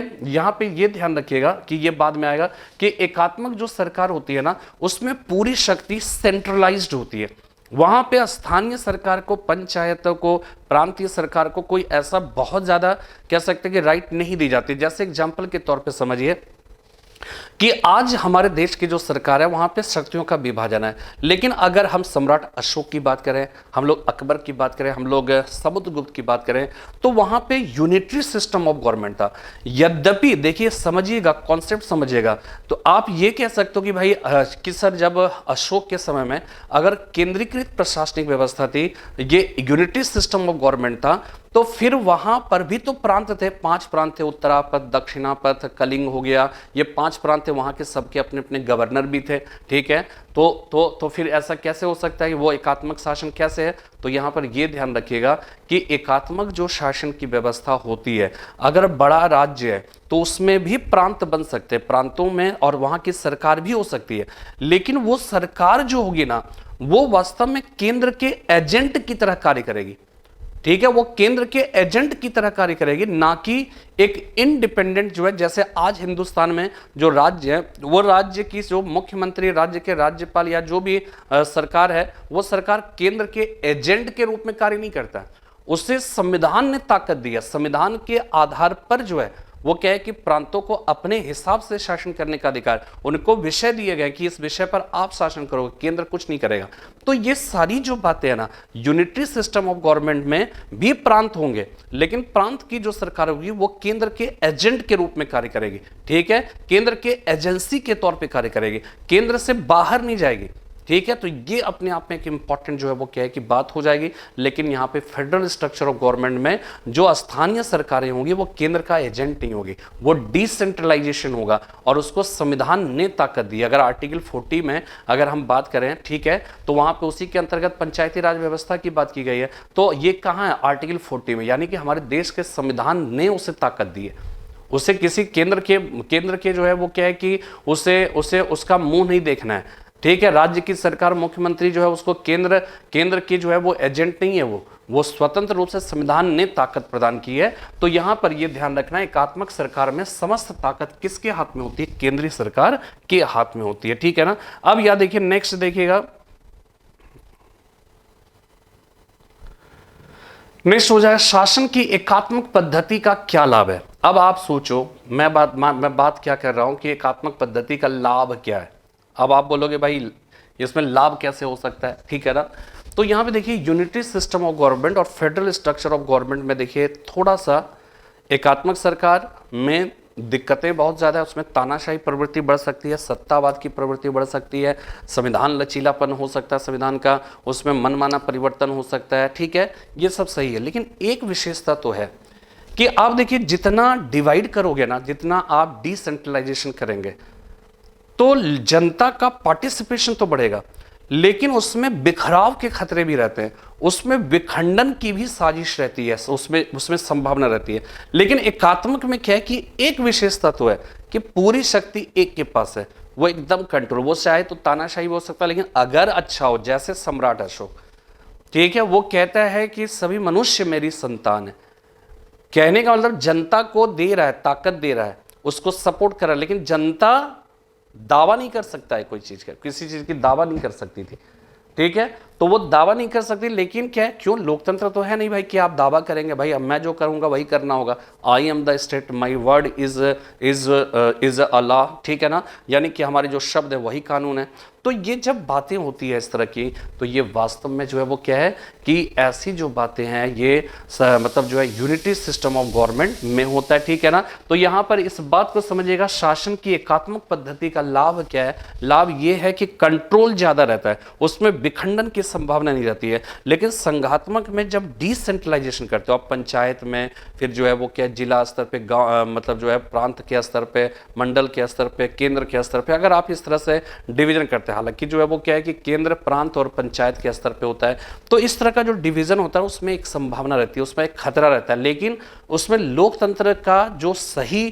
ये ध्यान रखिएगा कि ये बाद में आएगा कि एकात्मक जो सरकार होती है ना, उसमें पूरी शक्ति सेंट्रलाइज्ड होती है। वहां पे स्थानीय सरकार को, पंचायतों को, प्रांतीय सरकार को कोई ऐसा बहुत ज्यादा कह सकते हैं कि राइट नहीं दी जाती। जैसे एग्जाम्पल के तौर पे समझिए कि आज हमारे देश की जो सरकार है वहां पे शक्तियों का विभाजन है, लेकिन अगर हम सम्राट अशोक की बात करें, हम लोग अकबर की बात करें, हम लोग समुद्रगुप्त की बात करें, तो वहां पे यूनिटरी सिस्टम ऑफ गवर्नमेंट था। यद्यपि देखिए, समझिएगा, कॉन्सेप्ट समझिएगा, तो आप ये कह सकते हो कि भाई कि सर जब अशोक के समय में अगर केंद्रीकृत प्रशासनिक व्यवस्था थी, ये यूनिटरी सिस्टम ऑफ गवर्नमेंट था, तो फिर वहां पर भी तो प्रांत थे, 5 प्रांत थे, उत्तरापथ, दक्षिणापथ, कलिंग हो गया, ये 5 प्रांत थे, वहां के सबके अपने अपने गवर्नर भी थे, ठीक है। तो फिर ऐसा कैसे हो सकता है कि वो एकात्मक शासन कैसे है। तो यहां पर ये ध्यान रखिएगा कि एकात्मक जो शासन की व्यवस्था होती है, अगर बड़ा राज्य है तो उसमें भी प्रांत बन सकते हैं, प्रांतों में, और वहां की सरकार भी हो सकती है, लेकिन वो सरकार जो होगी ना, वो वास्तव में केंद्र के एजेंट की तरह कार्य करेगी, ठीक है। वो केंद्र के एजेंट की तरह कार्य करेगी, ना कि एक इंडिपेंडेंट जो है। जैसे आज हिंदुस्तान में जो राज्य है, वो राज्य की जो मुख्यमंत्री, राज्य के राज्यपाल या जो भी सरकार है, वो सरकार केंद्र के एजेंट के रूप में कार्य नहीं करता है। उसे संविधान ने ताकत दी है, संविधान के आधार पर जो है वो क्या है कि प्रांतों को अपने हिसाब से शासन करने का अधिकार, उनको विषय दिए गए कि इस विषय पर आप शासन करोगे, केंद्र कुछ नहीं करेगा। तो ये सारी जो बातें है ना, यूनिटरी सिस्टम ऑफ गवर्नमेंट में भी प्रांत होंगे, लेकिन प्रांत की जो सरकार होगी वो केंद्र के एजेंट के रूप में कार्य करेगी, ठीक है, केंद्र के एजेंसी के तौर पर कार्य करेगी, केंद्र से बाहर नहीं जाएगी, ठीक है। तो ये अपने आप में एक इंपॉर्टेंट जो है वो क्या है कि बात हो जाएगी। लेकिन यहाँ पे फेडरल स्ट्रक्चर ऑफ गवर्नमेंट में जो स्थानीय सरकारें होंगी वो केंद्र का एजेंट नहीं होगी, वो डिसेंट्रलाइजेशन होगा, और उसको संविधान ने ताकत दी। अगर आर्टिकल 40 में अगर हम बात करें, ठीक है, तो वहां पे उसी के अंतर्गत पंचायती राज व्यवस्था की बात की गई है। तो ये कहाँ है, आर्टिकल 40 में, यानी कि हमारे देश के संविधान ने उसे ताकत दी है। उसे किसी केंद्र के जो है वो क्या है कि उसे उसका मुंह नहीं देखना है, ठीक है। राज्य की सरकार, मुख्यमंत्री जो है उसको केंद्र की जो है वो एजेंट नहीं है, वो स्वतंत्र रूप से संविधान ने ताकत प्रदान की है। तो यहां पर यह ध्यान रखना, एकात्मक सरकार में समस्त ताकत किसके हाथ में होती है, केंद्रीय सरकार के हाथ में होती है, ठीक है ना। अब यह देखिए, नेक्स्ट देखिएगा, नेक्स्ट हो जाए शासन की एकात्मक पद्धति का क्या लाभ है। अब आप सोचो, मैं बात क्या कर रहा हूं कि एकात्मक पद्धति का लाभ क्या है। अब आप बोलोगे भाई इसमें लाभ कैसे हो सकता है, ठीक है ना। तो यहां पे देखिए, यूनिटरी सिस्टम ऑफ गवर्नमेंट और फेडरल स्ट्रक्चर ऑफ गवर्नमेंट में देखिए थोड़ा सा एकात्मक सरकार में दिक्कतें बहुत ज्यादा है। उसमें तानाशाही प्रवृत्ति बढ़ सकती है, सत्तावाद की प्रवृत्ति बढ़ सकती है, संविधान लचीलापन हो सकता है संविधान का, उसमें मनमाना परिवर्तन हो सकता है, ठीक है, ये सब सही है। लेकिन एक विशेषता तो है कि आप देखिए, जितना डिवाइड करोगे ना, जितना आप डिसेंट्रलाइजेशन करेंगे, तो जनता का पार्टिसिपेशन तो बढ़ेगा, लेकिन उसमें बिखराव के खतरे भी रहते हैं, उसमें विखंडन की भी साजिश रहती है, उसमें संभावना रहती है। लेकिन एकात्मक में क्या है कि एक विशेषता तो है कि पूरी शक्ति एक के पास है, वो एकदम कंट्रोल, वो चाहे तो तानाशाही हो सकता है, लेकिन अगर अच्छा हो, जैसे सम्राट अशोक, ठीक है, वो कहता है कि सभी मनुष्य मेरी संतान है। कहने का मतलब जनता को दे रहा है, ताकत दे रहा है, उसको सपोर्ट कर रहा है, लेकिन जनता दावा नहीं कर सकता है कोई चीज का, किसी चीज की दावा नहीं कर सकती थी, ठीक है, तो वो दावा नहीं कर सकती। लेकिन क्या है, क्यों, लोकतंत्र तो है नहीं भाई कि आप दावा करेंगे भाई अब मैं जो करूंगा वही करना होगा। I am the state, my word is a law, ठीक है ना, यानी कि हमारे जो शब्द है वही कानून है। तो ये जब बातें होती है इस तरह की, तो ये वास्तव में जो है वो क्या है कि ऐसी जो बातें हैं ये मतलब जो है यूनिटी सिस्टम ऑफ गवर्नमेंट में होता है, ठीक है ना। तो यहां पर इस बात को समझिएगा, शासन की एकात्मक पद्धति का लाभ क्या है, लाभ ये है कि कंट्रोल ज्यादा रहता है, उसमें विखंडन की संभावना नहीं रहती है। लेकिन संघात्मक में जब डिसेंट्रलाइजेशन करते हो आप पंचायत में, फिर जो है वो क्या जिला स्तर पे, गांव मतलब जो है प्रांत के स्तर पे, मंडल के स्तर पे, केंद्र के स्तर पे, अगर आप इस तरह से डिवीजन करते हैं, हालांकि जो है वो क्या है कि केंद्र, प्रांत और पंचायत के स्तर पे होता है, तो इस तरह का जो डिवीजन होता है उसमें एक संभावना रहती है, उसमें एक खतरा रहता है। लेकिन उसमें लोकतंत्र का जो सही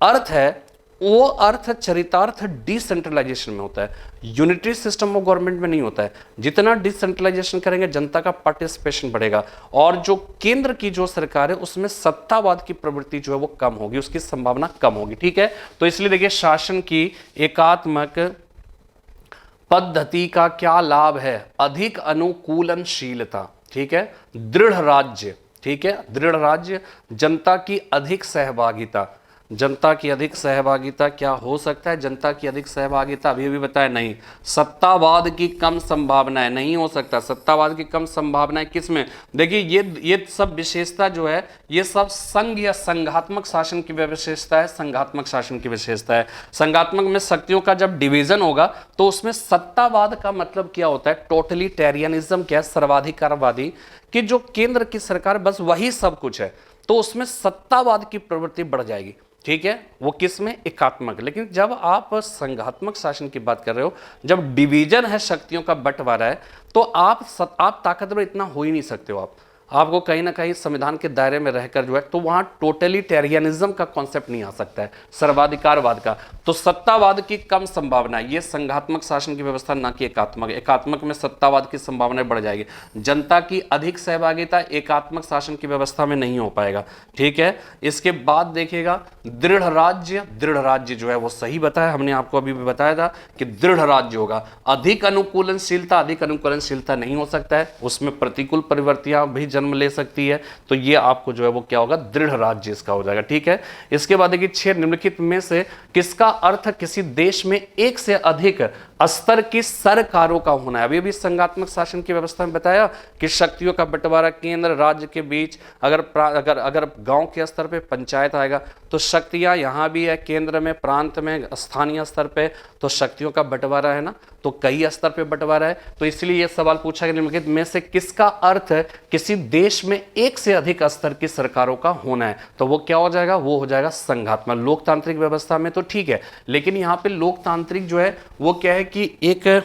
अर्थ है वो अर्थ चरितार्थ डिसेंट्रलाइजेशन में होता है, यूनिटरी सिस्टम ऑफ गवर्नमेंट में नहीं होता है। जितना डिसेंट्रलाइजेशन करेंगे जनता का पार्टिसिपेशन बढ़ेगा, और जो केंद्र की जो सरकार है उसमें सत्तावाद की प्रवृत्ति जो है वो कम होगी, उसकी संभावना कम होगी, ठीक है। तो इसलिए देखिए शासन की एकात्मक पद्धति का क्या लाभ है, अधिक अनुकूलनशीलता, ठीक है, दृढ़ राज्य, ठीक है, दृढ़ राज्य, जनता की अधिक सहभागिता। जनता की अधिक सहभागिता क्या हो सकता है, जनता की अधिक सहभागिता अभी भी बताया नहीं, सत्तावाद की कम संभावना है, नहीं हो सकता। सत्तावाद की कम संभावना है किसमें, देखिए ये सब विशेषता जो है ये सब संघ या संघात्मक शासन की विशेषता है, संघात्मक शासन की विशेषता है। संघात्मक में शक्तियों का जब डिवीजन होगा तो उसमें सत्तावाद का मतलब क्या होता है, टोटलिटेरियनिज्म क्या है, सर्वाधिकारवादी, कि जो केंद्र की सरकार बस वही सब कुछ है, तो उसमें सत्तावाद की प्रवृत्ति बढ़ जाएगी, ठीक है, वो किस में, एकात्मक। लेकिन जब आप संघात्मक शासन की बात कर रहे हो, जब डिवीजन है, शक्तियों का बंटवारा है, तो आप ताकतवर इतना हो ही नहीं सकते हो। आपको कहीं ना कहीं संविधान के दायरे में रहकर जो है, तो वहां टोटलिटेरियनिज्म का कॉन्सेप्ट नहीं आ सकता है, सर्वाधिकारवाद का। तो सत्तावाद की कम संभावना, ये संघात्मक शासन की व्यवस्था, ना कि एकात्मक। एकात्मक में सत्तावाद की संभावना बढ़ जाएगी, जनता की अधिक सहभागिता एकात्मक शासन की व्यवस्था में नहीं हो पाएगा, ठीक है। इसके बाद देखिएगा दृढ़ राज्य, दृढ़ राज्य जो है वो सही बताया, हमने आपको अभी भी बताया था कि दृढ़ राज्य होगा। अधिक अनुकूलनशीलता, अधिक अनुकूलनशीलता नहीं हो सकता है, उसमें प्रतिकूल परिवर्तियां भी जन्म ले सकती है, तो ये आपको जो है वो क्या होगा, दृढ़ राज्य इसका हो जाएगा, ठीक है। इसके बाद देखिए 6 निम्नलिखित में से किसका अर्थ किसी देश में एक से अधिक स्तर की सरकारों का होना है। अभी भी संघात्मक शासन की व्यवस्था में बताया कि शक्तियों का बंटवारा केंद्र राज्य के बीच, अगर गांव के स्तर पे पंचायत आएगा तो शक्तियां यहां भी है, केंद्र में, प्रांत में, स्थानीय स्तर पे, तो शक्तियों का बंटवारा है ना, तो कई स्तर पे बंटवारा है। तो इसलिए यह सवाल पूछा गया निम्नलिखित में से किसका अर्थ किसी देश में एक से अधिक स्तर की सरकारों का होना है, तो वो क्या हो जाएगा, वो हो जाएगा संघात्मक। लोकतांत्रिक व्यवस्था में तो ठीक है, लेकिन यहां पे लोकतांत्रिक जो है वो क्या है कि एक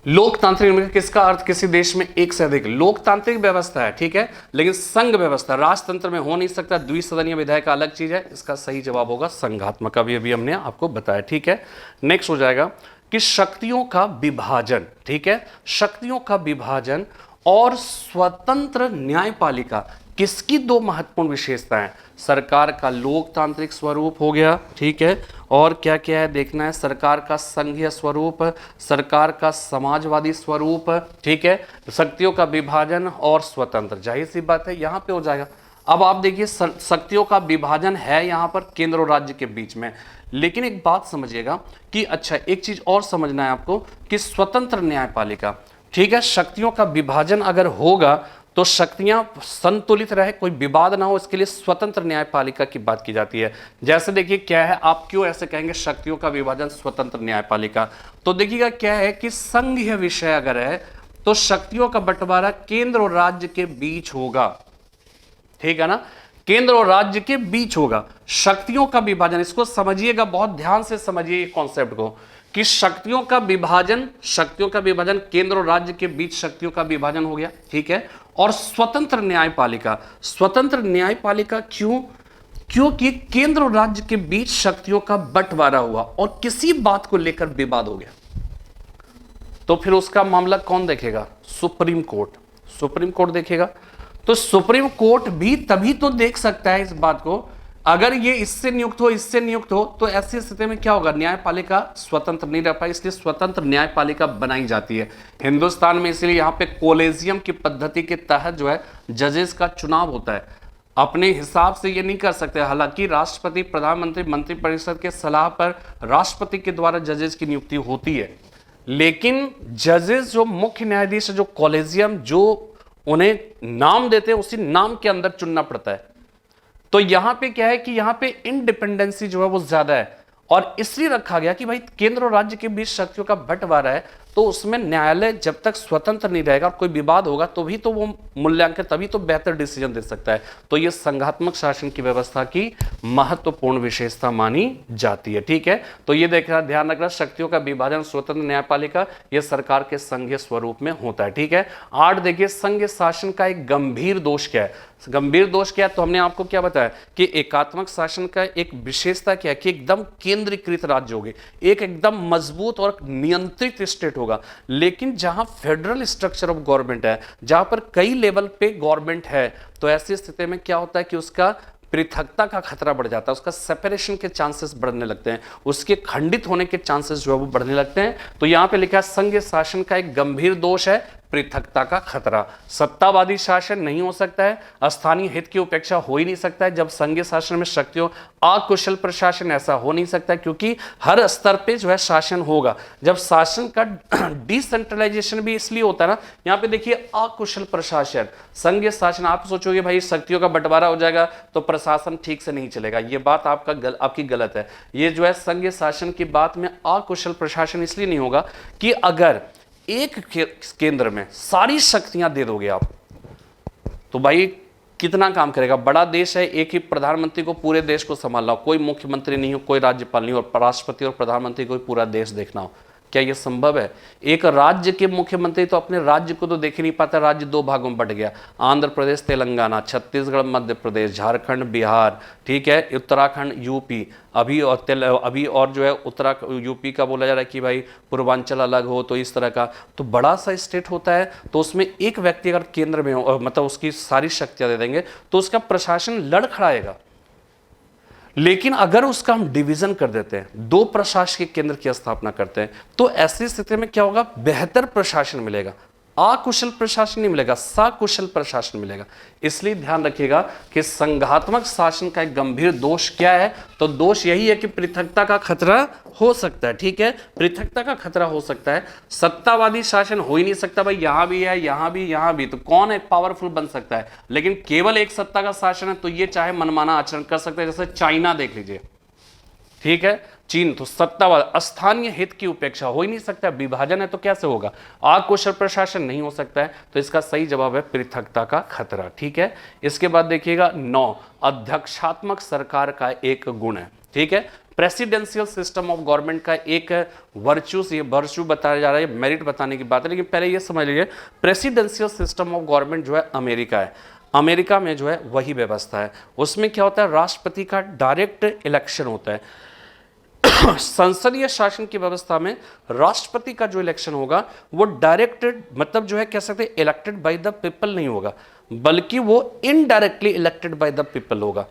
लोकतांत्रिक में किसका अर्थ किसी देश में एक से अधिक, लोकतांत्रिक व्यवस्था है, ठीक है, लेकिन संघ व्यवस्था राजतंत्र में हो नहीं सकता, द्विसदनीय विधायक का अलग चीज है। इसका सही जवाब होगा संघात्मक, अभी हमने आपको बताया, ठीक है। नेक्स्ट हो जाएगा कि शक्तियों का विभाजन, ठीक है, शक्तियों का विभाजन और स्वतंत्र न्यायपालिका किसकी 2 महत्वपूर्ण विशेषताएं, सरकार का लोकतांत्रिक स्वरूप हो गया, ठीक है, और क्या क्या है देखना है, सरकार का संघीय स्वरूप, सरकार का समाजवादी स्वरूप, ठीक है, शक्तियों का विभाजन और स्वतंत्र, जाहिर सी बात है यहां पे हो जाएगा। अब आप देखिए शक्तियों का विभाजन है यहां पर केंद्र और राज्य के बीच में, लेकिन एक बात समझिएगा कि अच्छा एक चीज और समझना है आपको कि स्वतंत्र न्यायपालिका, ठीक है, शक्तियों का विभाजन अगर होगा तो शक्तियां संतुलित रहे, कोई विवाद ना हो, इसके लिए स्वतंत्र न्यायपालिका की बात की जाती है। जैसे देखिए क्या है, आप क्यों ऐसे कहेंगे शक्तियों का विभाजन स्वतंत्र न्यायपालिका, तो देखिएगा क्या है कि संघीय विषय अगर है तो शक्तियों का बंटवारा केंद्र और राज्य के बीच होगा, ठीक है ना, केंद्र और राज्य के बीच होगा। शक्तियों का विभाजन, इसको समझिएगा, बहुत ध्यान से समझिए कॉन्सेप्ट को, कि शक्तियों का विभाजन केंद्र और राज्य के बीच शक्तियों का विभाजन हो गया, ठीक है। और स्वतंत्र न्यायपालिका क्यों, क्योंकि केंद्र और राज्य के बीच शक्तियों का बंटवारा हुआ और किसी बात को लेकर विवाद हो गया, तो फिर उसका मामला कौन देखेगा, सुप्रीम कोर्ट देखेगा। तो सुप्रीम कोर्ट भी तभी तो देख सकता है इस बात को अगर ये इससे नियुक्त हो, इससे नियुक्त हो, तो ऐसी स्थिति में क्या होगा, न्यायपालिका स्वतंत्र नहीं रह पाई, इसलिए स्वतंत्र न्यायपालिका बनाई जाती है हिंदुस्तान में। इसलिए यहां पे कोलेजियम की पद्धति के तहत जो है जजेस का चुनाव होता है। अपने हिसाब से ये नहीं कर सकते, हालांकि राष्ट्रपति, प्रधानमंत्री, मंत्रिपरिषद के सलाह पर राष्ट्रपति के द्वारा जजेस की नियुक्ति होती है, लेकिन जजेस जो मुख्य न्यायाधीश, जो कॉलेजियम, जो उन्हें नाम देते हैं, उसी नाम के अंदर चुनना पड़ता है। तो यहां पे क्या है कि यहां पे इंडिपेंडेंसी जो है वो ज्यादा है, और इसलिए रखा गया कि भाई केंद्र और राज्य के बीच शक्तियों का बंटवारा है, तो उसमें न्यायालय जब तक स्वतंत्र नहीं रहेगा, कोई विवाद होगा तो भी तो वो मूल्यांकन, तभी तो बेहतर डिसीजन दे सकता है। तो ये संघात्मक शासन की व्यवस्था की महत्वपूर्ण विशेषता मानी जाती है। ठीक है, तो ये देखना, ध्यान रखना, शक्तियों का विभाजन, स्वतंत्र न्यायपालिका, ये सरकार के संघीय स्वरूप में होता है। ठीक है, 8 देखिए, संघ शासन का एक गंभीर दोष क्या है। गंभीर दोष क्या है, तो हमने आपको क्या बताया कि एकात्मक शासन का एक विशेषता क्या है कि एकदम केंद्रीकृत राज्य होगी, एक एकदम मजबूत और नियंत्रित स्टेट होगा। लेकिन जहां फेडरल स्ट्रक्चर ऑफ गवर्नमेंट है, जहां पर कई लेवल पे गवर्नमेंट है, तो ऐसी स्थिति में क्या होता है कि उसका पृथकता का खतरा बढ़ जाता है, उसका सेपरेशन के चांसेस बढ़ने लगते हैं, उसके खंडित होने के चांसेस जो है वो बढ़ने लगते हैं। तो यहां पे लिखा है संघीय शासन का एक गंभीर दोष है पृथकता का खतरा। सत्तावादी शासन नहीं हो सकता है, स्थानीय हित की उपेक्षा हो ही नहीं सकता है। जब संघीय शासन में शक्तियों, अकुशल प्रशासन, ऐसा हो नहीं सकता, क्योंकि हर स्तर पे जो है शासन होगा। जब शासन का डिसेंट्रलाइजेशन भी इसलिए होता है ना, यहाँ पे देखिए अकुशल प्रशासन, संघीय शासन, आप सोचोगे भाई शक्तियों का बंटवारा हो जाएगा तो प्रशासन ठीक से नहीं चलेगा, ये बात आपकी गलत है। ये जो है संघीय शासन की बात में अकुशल प्रशासन इसलिए नहीं होगा कि अगर एक केंद्र में सारी शक्तियां दे दोगे आप, तो भाई कितना काम करेगा। बड़ा देश है, एक ही प्रधानमंत्री को पूरे देश को संभालना हो, कोई मुख्यमंत्री नहीं हो, कोई राज्यपाल नहीं हो, और राष्ट्रपति और प्रधानमंत्री को पूरा देश देखना हो, क्या यह संभव है। एक राज्य के मुख्यमंत्री तो अपने राज्य को तो देख ही नहीं पाता, राज्य 2 भागों में बट गया, आंध्र प्रदेश, तेलंगाना, छत्तीसगढ़, मध्य प्रदेश, झारखंड, बिहार, ठीक है, उत्तराखंड, यूपी, अभी और जो है उत्तराखंड, यूपी का बोला जा रहा है कि भाई पूर्वांचल अलग हो, तो इस तरह का, तो बड़ा सा स्टेट होता है, तो उसमें एक व्यक्ति अगर केंद्र में हो, मतलब उसकी सारी शक्तियां दे देंगे, तो उसका प्रशासन लड़खड़ाएगा। लेकिन अगर उसका हम डिवीजन कर देते हैं, 2 प्रशासनिक केंद्र की स्थापना करते हैं, तो ऐसी स्थिति में क्या होगा, बेहतर प्रशासन मिलेगा, अकुशल प्रशासन नहीं मिलेगा, सकुशल प्रशासन मिलेगा। इसलिए ध्यान रखिएगा कि संघात्मक शासन का एक गंभीर दोष क्या है, तो दोष यही है कि पृथकता का खतरा हो सकता है। ठीक है, पृथकता का खतरा हो सकता है। सत्तावादी शासन हो ही नहीं सकता, भाई यहां भी है, यहां भी, तो कौन एक पावरफुल बन सकता है। लेकिन केवल एक सत्ता का शासन है, तो ये चाहे मनमाना आचरण कर सकते हैं, जैसे चाइना देख लीजिए, ठीक है, चीन, तो सत्तावाद, स्थानीय हित की उपेक्षा हो ही नहीं सकता, विभाजन है तो कैसे होगा, अकुशल प्रशासन नहीं हो सकता है, तो इसका सही जवाब है पृथकता का खतरा। ठीक है, इसके बाद देखिएगा 9, अध्यक्षात्मक सरकार का एक गुण है। ठीक है, प्रेसिडेंशियल सिस्टम ऑफ गवर्नमेंट का एक वर्चू बताया जा रहा है, मेरिट बताने की बात है, लेकिन पहले ये समझ लीजिए प्रेसिडेंशियल सिस्टम ऑफ गवर्नमेंट जो है अमेरिका है, अमेरिका में जो है वही व्यवस्था है। उसमें क्या होता है, राष्ट्रपति का डायरेक्ट इलेक्शन होता है। संसदीय शासन की व्यवस्था में राष्ट्रपति का जो इलेक्शन होगा वो डायरेक्टेड, मतलब जो है कह सकते हैं इलेक्टेड बाय द पीपल नहीं होगा, बल्कि वो indirectly elected by the people होगा।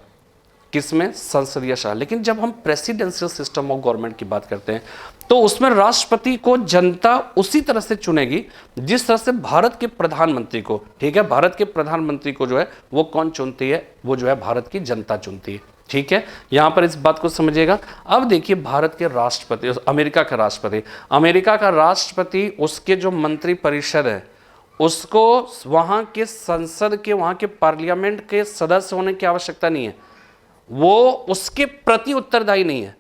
किसमें, संसदीय शासन। लेकिन जब हम प्रेसिडेंशियल सिस्टम ऑफ गवर्नमेंट की बात करते हैं, तो उसमें राष्ट्रपति को जनता उसी तरह से चुनेगी जिस तरह से भारत के प्रधानमंत्री को, ठीक है, भारत के प्रधानमंत्री को जो है वो कौन चुनती है, वो जो है भारत की जनता चुनती है। ठीक है, यहां पर इस बात को समझिएगा। अब देखिए भारत के राष्ट्रपति, अमेरिका का राष्ट्रपति, उसके जो मंत्री परिषद है, उसको वहां के संसद के, वहां के पार्लियामेंट के सदस्य होने की आवश्यकता नहीं है, वो उसके प्रति उत्तरदायी नहीं है,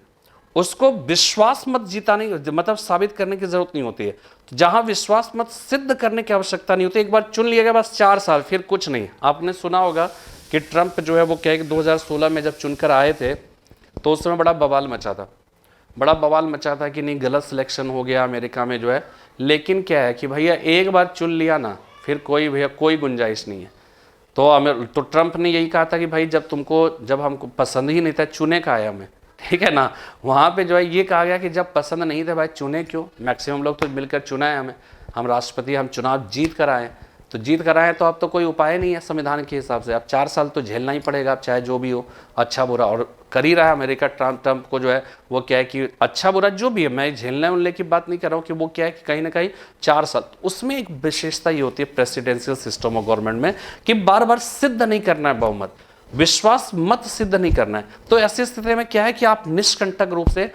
उसको विश्वास मत जिताने, मतलब साबित करने की जरूरत नहीं होती है। जहां विश्वास मत सिद्ध करने की आवश्यकता नहीं होती, एक बार चुन लिया गया बस 4 साल, फिर कुछ नहीं। आपने सुना होगा कि ट्रंप जो है वो क्या है कि 2016 में जब चुनकर आए थे, तो उस समय बड़ा बवाल मचा था कि नहीं गलत सिलेक्शन हो गया अमेरिका में जो है। लेकिन क्या है कि भैया एक बार चुन लिया ना, फिर कोई गुंजाइश नहीं है। तो ट्रंप ने यही कहा था कि भाई जब हमको पसंद ही नहीं था, चुने का आया हमें, ठीक है ना। वहाँ पे जो है ये कहा गया कि जब पसंद नहीं था भाई चुने क्यों, मैक्सिमम लोग तो मिलकर चुना है हमें, हम राष्ट्रपति, हम चुनाव जीत कर आए। तो जीत कर आए हैं तो अब तो कोई उपाय नहीं है संविधान के हिसाब से, अब 4 साल तो झेलना ही पड़ेगा, अब चाहे जो भी हो, अच्छा बुरा। और कर ही रहा है अमेरिका, ट्रंप को जो है वो क्या है कि अच्छा बुरा जो भी है, मैं झेलने उलने की बात नहीं कर रहा हूँ, कि वो क्या है कि कहीं ना कहीं 4 साल, उसमें एक विशेषता ये होती है प्रेसिडेंशियल सिस्टम ऑफ गवर्नमेंट में कि बार बार सिद्ध नहीं करना है बहुमत, विश्वास मत सिद्ध नहीं करना है। तो ऐसी स्थिति में क्या है कि आप निष्कंटक रूप से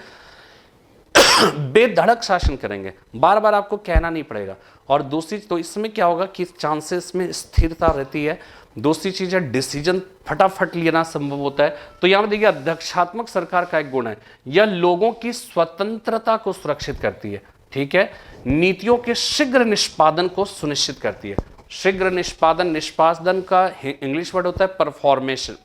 बेधड़क शासन करेंगे, बार बार आपको कहना नहीं पड़ेगा। और दूसरी तो इसमें क्या होगा कि चांसेस में स्थिरता रहती है। दूसरी चीज है डिसीजन फटाफट लेना संभव होता है। तो यहां पर देखिए अध्यक्षात्मक सरकार का एक गुण है, यह लोगों की स्वतंत्रता को सुरक्षित करती है, ठीक है, नीतियों के शीघ्र निष्पादन को सुनिश्चित करती है। शीघ्र निष्पादन, निष्पादन का इंग्लिश वर्ड होता है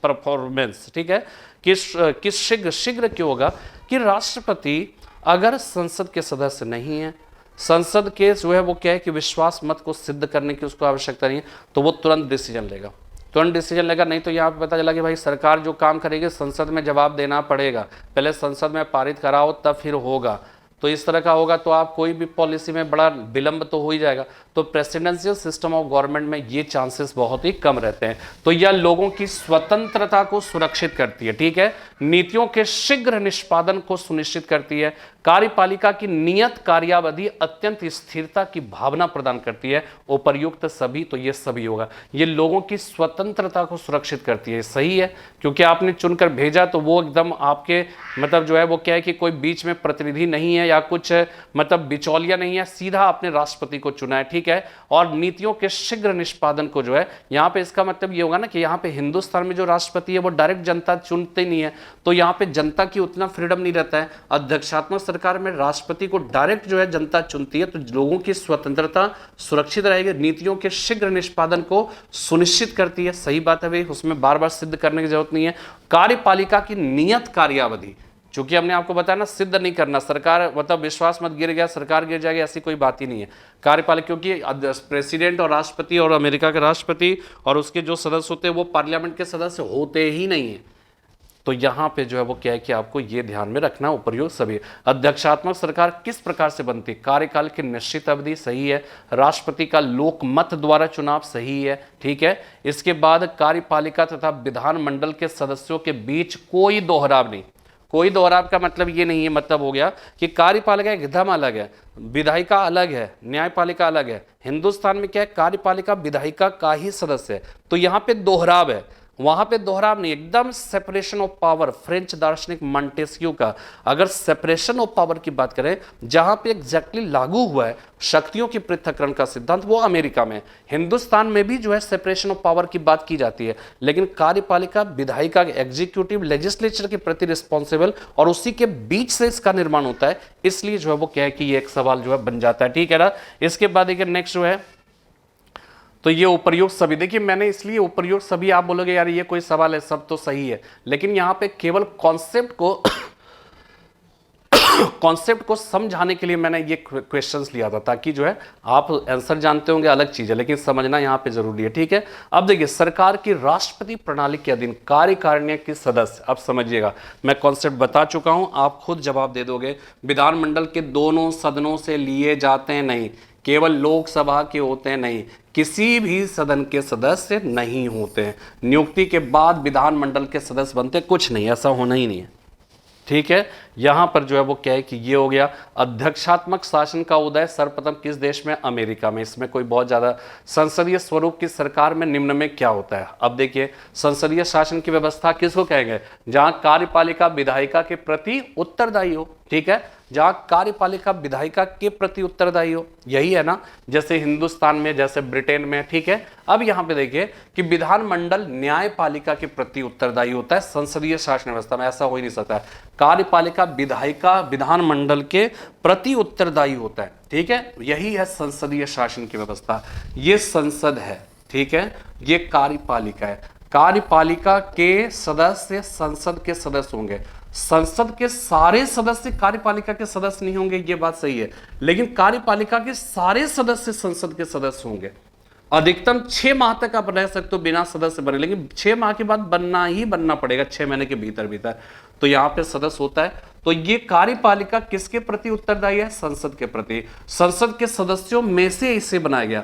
परफॉर्मेंस, ठीक है, किस शीघ्र क्यों होगा कि राष्ट्रपति अगर संसद के सदस्य नहीं है, संसद के जो है वो क्या है कि विश्वास मत को सिद्ध करने की उसको आवश्यकता नहीं है, तो वो तुरंत डिसीजन लेगा, तुरंत डिसीजन लेगा। नहीं तो यहाँ पे पता चला कि भाई सरकार जो काम करेगी संसद में जवाब देना पड़ेगा, पहले संसद में पारित कराओ तब फिर होगा। तो इस तरह का होगा तो आप कोई भी पॉलिसी में बड़ा विलंब तो हो ही जाएगा। तो प्रेसिडेंशियल सिस्टम ऑफ गवर्नमेंट में ये चांसेस बहुत ही कम रहते हैं। तो यह लोगों की स्वतंत्रता को सुरक्षित करती है, ठीक है, नीतियों के शीघ्र निष्पादन को सुनिश्चित करती है, कार्यपालिका की नियत कार्यावधि अत्यंत स्थिरता की भावना प्रदान करती है। उपर्युक्त सभी, तो ये सभी होगा, ये लोगों की स्वतंत्रता को सुरक्षित करती है। सही है, क्योंकि आपने चुनकर भेजा तो वो एकदम आपके मतलब जो है वो क्या है कि कोई बीच में प्रतिनिधि नहीं है या कुछ मतलब बिचौलिया नहीं है, सीधा अपने राष्ट्रपति को चुना है, ठीक है। और नीतियों के शीघ्र निष्पादन को जो है यहाँ पे इसका मतलब ये होगा ना कि यहाँ पे हिंदुस्तान में जो राष्ट्रपति है वो डायरेक्ट जनता चुनते नहीं है, तो यहाँ पे जनता की उतना फ्रीडम नहीं रहता है। अध्यक्षात्मक सरकार में राष्ट्रपति को डायरेक्ट जो है जनता चुनती है, तो लोगों की स्वतंत्रता सुरक्षित रहेगी, नीतियों के शीघ्र निष्पादन को सुनिश्चित करती है। सही बात है भाई, उसमें बार बार सिद्ध करने की जरूरत नहीं है। कार्यपालिका की नियत कार्यावधि, चूंकि हमने आपको बताया ना सिद्ध नहीं करना, सरकार मतलब विश्वास मत गिर गया सरकार गिर जाएगी, ऐसी कोई बात ही नहीं है। कार्यपालिका, क्योंकि प्रेसिडेंट और राष्ट्रपति और अमेरिका के राष्ट्रपति और उसके जो सदस्य होते हैं वो पार्लियामेंट के सदस्य होते ही नहीं है। तो यहां पे जो है वो क्या है कि आपको ये ध्यान में रखना उपर्युक्त सभी। अध्यक्षात्मक सरकार किस प्रकार से बनती है, कार्यकाल की निश्चित अवधि, सही है, राष्ट्रपति का लोकमत द्वारा चुनाव, सही है, ठीक है। इसके बाद कार्यपालिका तथा विधानमंडल के सदस्यों के बीच कोई दोहराव नहीं। कोई दोहराव का मतलब ये नहीं है, मतलब हो गया कि कार्यपालिका एकदम अलग है, विधायिका अलग है, न्यायपालिका अलग है। हिंदुस्तान में क्या है, कार्यपालिका विधायिका का ही सदस्य है, तो यहां पे दोहराव है, वहां पे दोहराव नहीं, एकदम सेपरेशन ऑफ पावर। फ्रेंच दार्शनिक मॉन्टेस्क्यू का अगर सेपरेशन ऑफ पावर की बात करें, जहां पे एग्जैक्टली लागू हुआ है शक्तियों की पृथक्करण का सिद्धांत, वो अमेरिका में। हिंदुस्तान में भी जो है सेपरेशन ऑफ पावर की बात की जाती है, लेकिन कार्यपालिका विधायिका एग्जीक्यूटिव लेजिस्लेचर के प्रति रिस्पॉन्सिबल और उसी के बीच से इसका निर्माण होता है, इसलिए जो है वो क्या है कि ये एक सवाल जो है बन जाता है, ठीक है ना। इसके बाद देखिए नेक्स्ट जो है, तो ये उपर्युक्त सभी, देखिए मैंने इसलिए उपर्युक्त सभी, आप बोलोगे यार ये कोई सवाल है, सब तो सही है, लेकिन यहां पे केवल कॉन्सेप्ट को समझाने के लिए मैंने ये क्वेश्चंस लिया था, ताकि जो है आप आंसर जानते होंगे अलग चीज है, लेकिन समझना यहां पे जरूरी है, ठीक है। अब देखिए सरकार की राष्ट्रपति प्रणाली के अधीन कार्यकारिणी के सदस्य, अब समझिएगा मैं कॉन्सेप्ट बता चुका हूं, आप खुद जवाब दे दोगे। विधानमंडल के दोनों सदनों से लिए जाते हैं नहीं, केवल लोकसभा के होते हैं नहीं, किसी भी सदन के सदस्य नहीं होते हैं। नियुक्ति के बाद विधानमंडल के सदस्य बनते, कुछ नहीं, ऐसा होना ही नहीं है, ठीक है। यहां पर जो है वो क्या है कि ये हो गया। अध्यक्षात्मक शासन का उदय सर्वप्रथम किस देश में, अमेरिका में। इसमें कोई बहुत ज्यादा, संसदीय स्वरूप की सरकार में निम्न में क्या होता है। अब देखिए संसदीय शासन की व्यवस्था किसको कहेंगे, जहां कार्यपालिका विधायिका के प्रति उत्तरदायी हो, ठीक है, जहां कार्यपालिका विधायिका के प्रति उत्तरदायी हो, यही है ना, जैसे हिंदुस्तान में, जैसे ब्रिटेन में, ठीक है। अब यहां पे देखिए कि विधानमंडल न्यायपालिका के प्रति उत्तरदायी होता है, संसदीय शासन व्यवस्था में ऐसा हो ही नहीं सकता। कार्यपालिका विधायिका विधानमंडल के प्रति उत्तरदायी होता है, ठीक है, यही है संसदीय शासन की व्यवस्था। ये संसद है, ठीक है, ये कार्यपालिका है। कार्यपालिका के सदस्य संसद के सदस्य होंगे, संसद के सारे सदस्य कार्यपालिका के सदस्य नहीं होंगे, ये बात सही है, लेकिन कार्यपालिका के सारे सदस्य संसद के सदस्य होंगे। अधिकतम 6 माह तक आप रह सकते हो बिना सदस्य बने, लेकिन 6 माह के बाद बनना ही बनना पड़ेगा, 6 महीने के भीतर। तो यहां पे सदस्य होता है। तो ये कार्यपालिका किसके प्रति उत्तरदायी है, संसद के प्रति। संसद के सदस्यों में से इसे बनाया गया।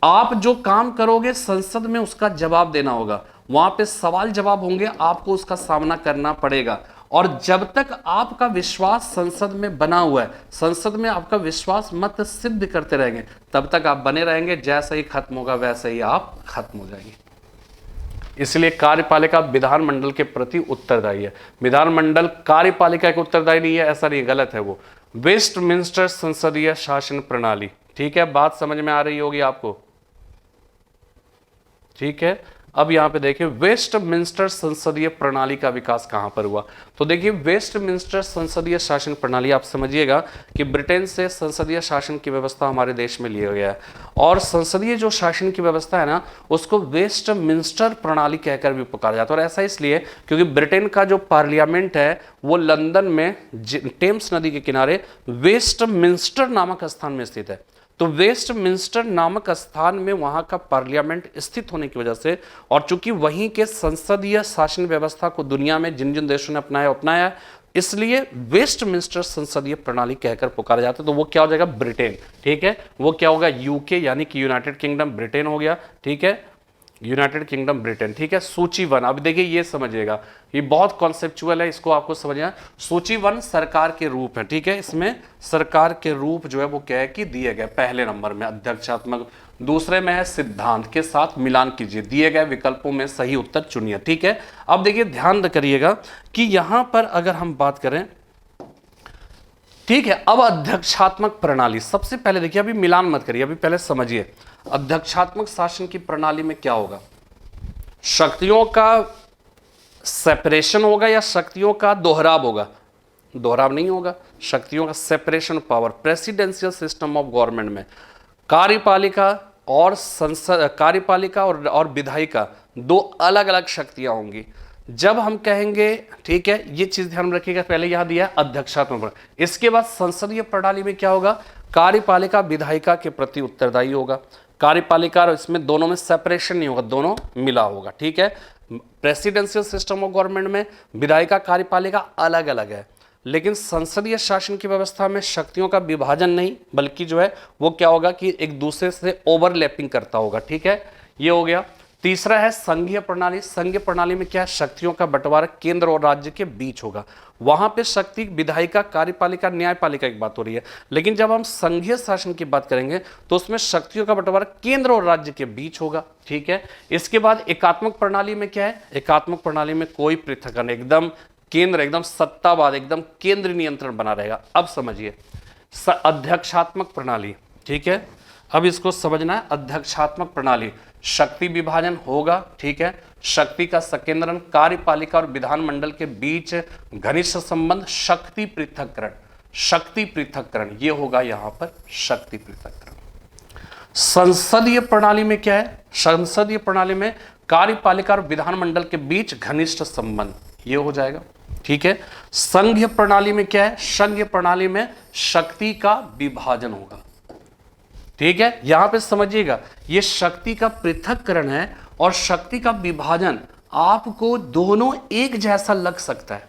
आप जो काम करोगे संसद में उसका जवाब देना होगा, वहां पे सवाल जवाब होंगे, आपको उसका सामना करना पड़ेगा। और जब तक आपका विश्वास संसद में बना हुआ है, संसद में आपका विश्वास मत सिद्ध करते रहेंगे, तब तक आप बने रहेंगे। जैसे ही खत्म होगा वैसे ही आप खत्म हो जाएंगे। इसलिए कार्यपालिका विधानमंडल के प्रति उत्तरदायी है। विधानमंडल कार्यपालिका के उत्तरदायी नहीं है, ऐसा नहीं, गलत है वो। वेस्टमिंस्टर संसदीय शासन प्रणाली, ठीक है, बात समझ में आ रही होगी आपको, ठीक है। अब यहां पे देखिए वेस्टमिंस्टर संसदीय प्रणाली का विकास कहां पर हुआ। तो देखिए वेस्टमिंस्टर संसदीय शासन प्रणाली, आप समझिएगा कि ब्रिटेन से संसदीय शासन की व्यवस्था हमारे देश में लिया गया है। और संसदीय जो शासन की व्यवस्था है ना, उसको वेस्टमिंस्टर प्रणाली कहकर भी पुकारा जाता है। और ऐसा इसलिए क्योंकि ब्रिटेन का जो पार्लियामेंट है वो लंदन में टेम्स नदी के किनारे वेस्टमिंस्टर नामक स्थान में स्थित है। तो वेस्टमिंस्टर नामक स्थान में वहां का पार्लियामेंट स्थित होने की वजह से, और चूंकि वहीं के संसदीय शासन व्यवस्था को दुनिया में जिन जिन देशों ने अपनाया, इसलिए वेस्टमिंस्टर संसदीय प्रणाली कहकर पुकारा जाता है। तो वो क्या हो जाएगा, ब्रिटेन, ठीक है, वो क्या होगा, यूके यानी कि यूनाइटेड किंगडम ब्रिटेन हो गया, ठीक है, यूनाइटेड किंगडम ब्रिटेन, ठीक है। सूची 1, अब देखिए ये समझिएगा, ये बहुत कॉन्सेप्चुअल है, इसको आपको समझना। सूची 1 सरकार के रूप है, ठीक है, इसमें सरकार के रूप जो है वो क्या है कि दिए गए, पहले नंबर में अध्यक्षात्मक, दूसरे में है सिद्धांत, के साथ मिलान कीजिए, दिए गए विकल्पों में सही उत्तर चुनिए, ठीक है। अब देखिए ध्यान करिएगा कि यहां पर अगर हम बात करें, ठीक है, अब अध्यक्षात्मक प्रणाली, सबसे पहले देखिए, अभी मिलान मत करिए, अभी पहले समझिए अध्यक्षात्मक शासन की प्रणाली में क्या होगा। शक्तियों का सेपरेशन होगा या शक्तियों का दोहराव होगा, दोहराव नहीं होगा, शक्तियों का separation power. Presidential system of government में कार्यपालिका और संसद, कार्यपालिका और विधायिका दो अलग अलग शक्तियां होंगी। जब हम कहेंगे, ठीक है, ये चीज ध्यान में रखिएगा, पहले यहां दिया है अध्यक्षात्मक प्रणाली, इसके बाद संसदीय प्रणाली में क्या होगा, कार्यपालिका विधायिका के प्रति उत्तरदायी होगा। कार्यपालिका और इसमें दोनों में सेपरेशन नहीं होगा, दोनों मिला होगा, ठीक है। प्रेसिडेंशियल सिस्टम ऑफ गवर्नमेंट में विधायिका कार्यपालिका अलग अलग है, लेकिन संसदीय शासन की व्यवस्था में शक्तियों का विभाजन नहीं, बल्कि जो है वो क्या होगा कि एक दूसरे से ओवरलैपिंग करता होगा, ठीक है, ये हो गया। तीसरा है संघीय प्रणाली। संघीय प्रणाली में क्या है, शक्तियों का बंटवारा केंद्र और राज्य के बीच होगा। वहां पे शक्ति विधायिका, कार्यपालिका, न्यायपालिका की बात हो रही है, लेकिन जब हम संघीय शासन की बात करेंगे तो उसमें शक्तियों का बंटवारा केंद्र और राज्य के बीच होगा, ठीक है। इसके बाद एकात्मक प्रणाली में क्या है, एकात्मक प्रणाली में कोई पृथक्करण, एकदम केंद्र, एकदम सत्तावाद, एकदम केंद्र नियंत्रण बना रहेगा। अब समझिए अध्यक्षात्मक प्रणाली, ठीक है, अब इसको समझना है। अध्यक्षात्मक प्रणाली, शक्ति विभाजन होगा, ठीक है, शक्ति का संकेंद्रण, कार्यपालिका और विधानमंडल के बीच घनिष्ठ संबंध, शक्ति पृथक्करण, शक्ति पृथक्करण, ये होगा यहां पर शक्ति पृथक्करण। संसदीय प्रणाली में क्या है, संसदीय प्रणाली में कार्यपालिका और विधानमंडल के बीच घनिष्ठ संबंध, ये हो जाएगा, ठीक है। संघीय प्रणाली में क्या है, संघीय प्रणाली में शक्ति का विभाजन होगा, ठीक है। यहां पे समझिएगा ये शक्ति का पृथक्करण है और शक्ति का विभाजन, आपको दोनों एक जैसा लग सकता है,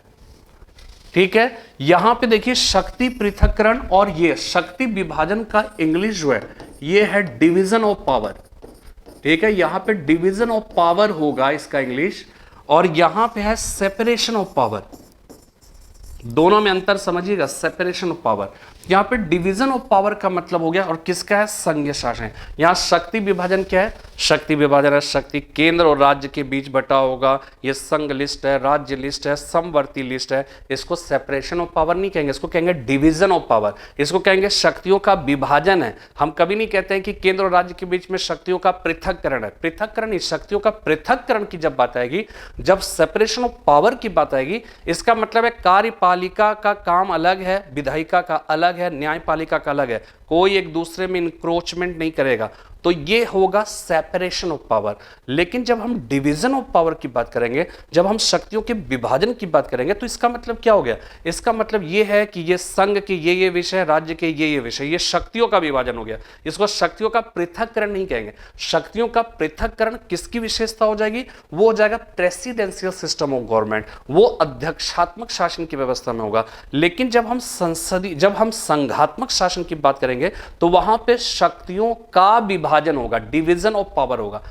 ठीक है। यहां पे देखिए शक्ति पृथक्करण और ये शक्ति विभाजन का इंग्लिश जो है ये है डिवीजन ऑफ पावर, ठीक है। यहां पे डिवीजन ऑफ पावर होगा इसका इंग्लिश, और यहां पे है सेपरेशन ऑफ पावर। दोनों में अंतर समझिएगा, सेपरेशन ऑफ पावर। यहां पे डिवीजन ऑफ पावर का मतलब हो गया, और किसका है, संघीय शासन। यहां शक्ति विभाजन क्या है, शक्ति विभाजन है शक्ति केंद्र और राज्य के बीच बटा होगा, ये संघ लिस्ट है, राज्य लिस्ट है, समवर्ती लिस्ट है। इसको सेपरेशन ऑफ पावर नहीं कहेंगे, इसको कहेंगे डिवीजन ऑफ पावर, इसको कहेंगे शक्तियों का विभाजन है। हम कभी नहीं कहते हैं कि केंद्र और राज्य के बीच में शक्तियों का पृथक्करण है, पृथक्करण नहीं, शक्तियों का पृथक्करण की जब बात आएगी, जब सेपरेशन ऑफ पावर की बात आएगी, इसका मतलब है कार्यपालिका का काम अलग है, विधायिका का अलग है, न्यायपालिका का अलग है, कोई एक दूसरे में इंक्रोचमेंट नहीं करेगा, तो ये होगा सेपरेशन ऑफ पावर। लेकिन जब हम डिवीजन ऑफ पावर की बात करेंगे, जब हम शक्तियों के विभाजन की बात करेंगे, तो इसका मतलब क्या हो गया, इसका मतलब ये है कि ये संघ के ये विषय, राज्य के ये विषय, ये शक्तियों का विभाजन हो गया। इसको शक्तियों का पृथक्करण नहीं कहेंगे। शक्तियों का पृथक्करण किसकी विशेषता हो जाएगी, वो हो जाएगा प्रेसिडेंशियल सिस्टम ऑफ गवर्नमेंट, वो अध्यक्षात्मक शासन की व्यवस्था में होगा। लेकिन जब हम संघात्मक शासन की बात करेंगे, करेंगे तो वहां पे शक्तियों का विभाजन होगा, डिवीजन ऑफ पावर होगा।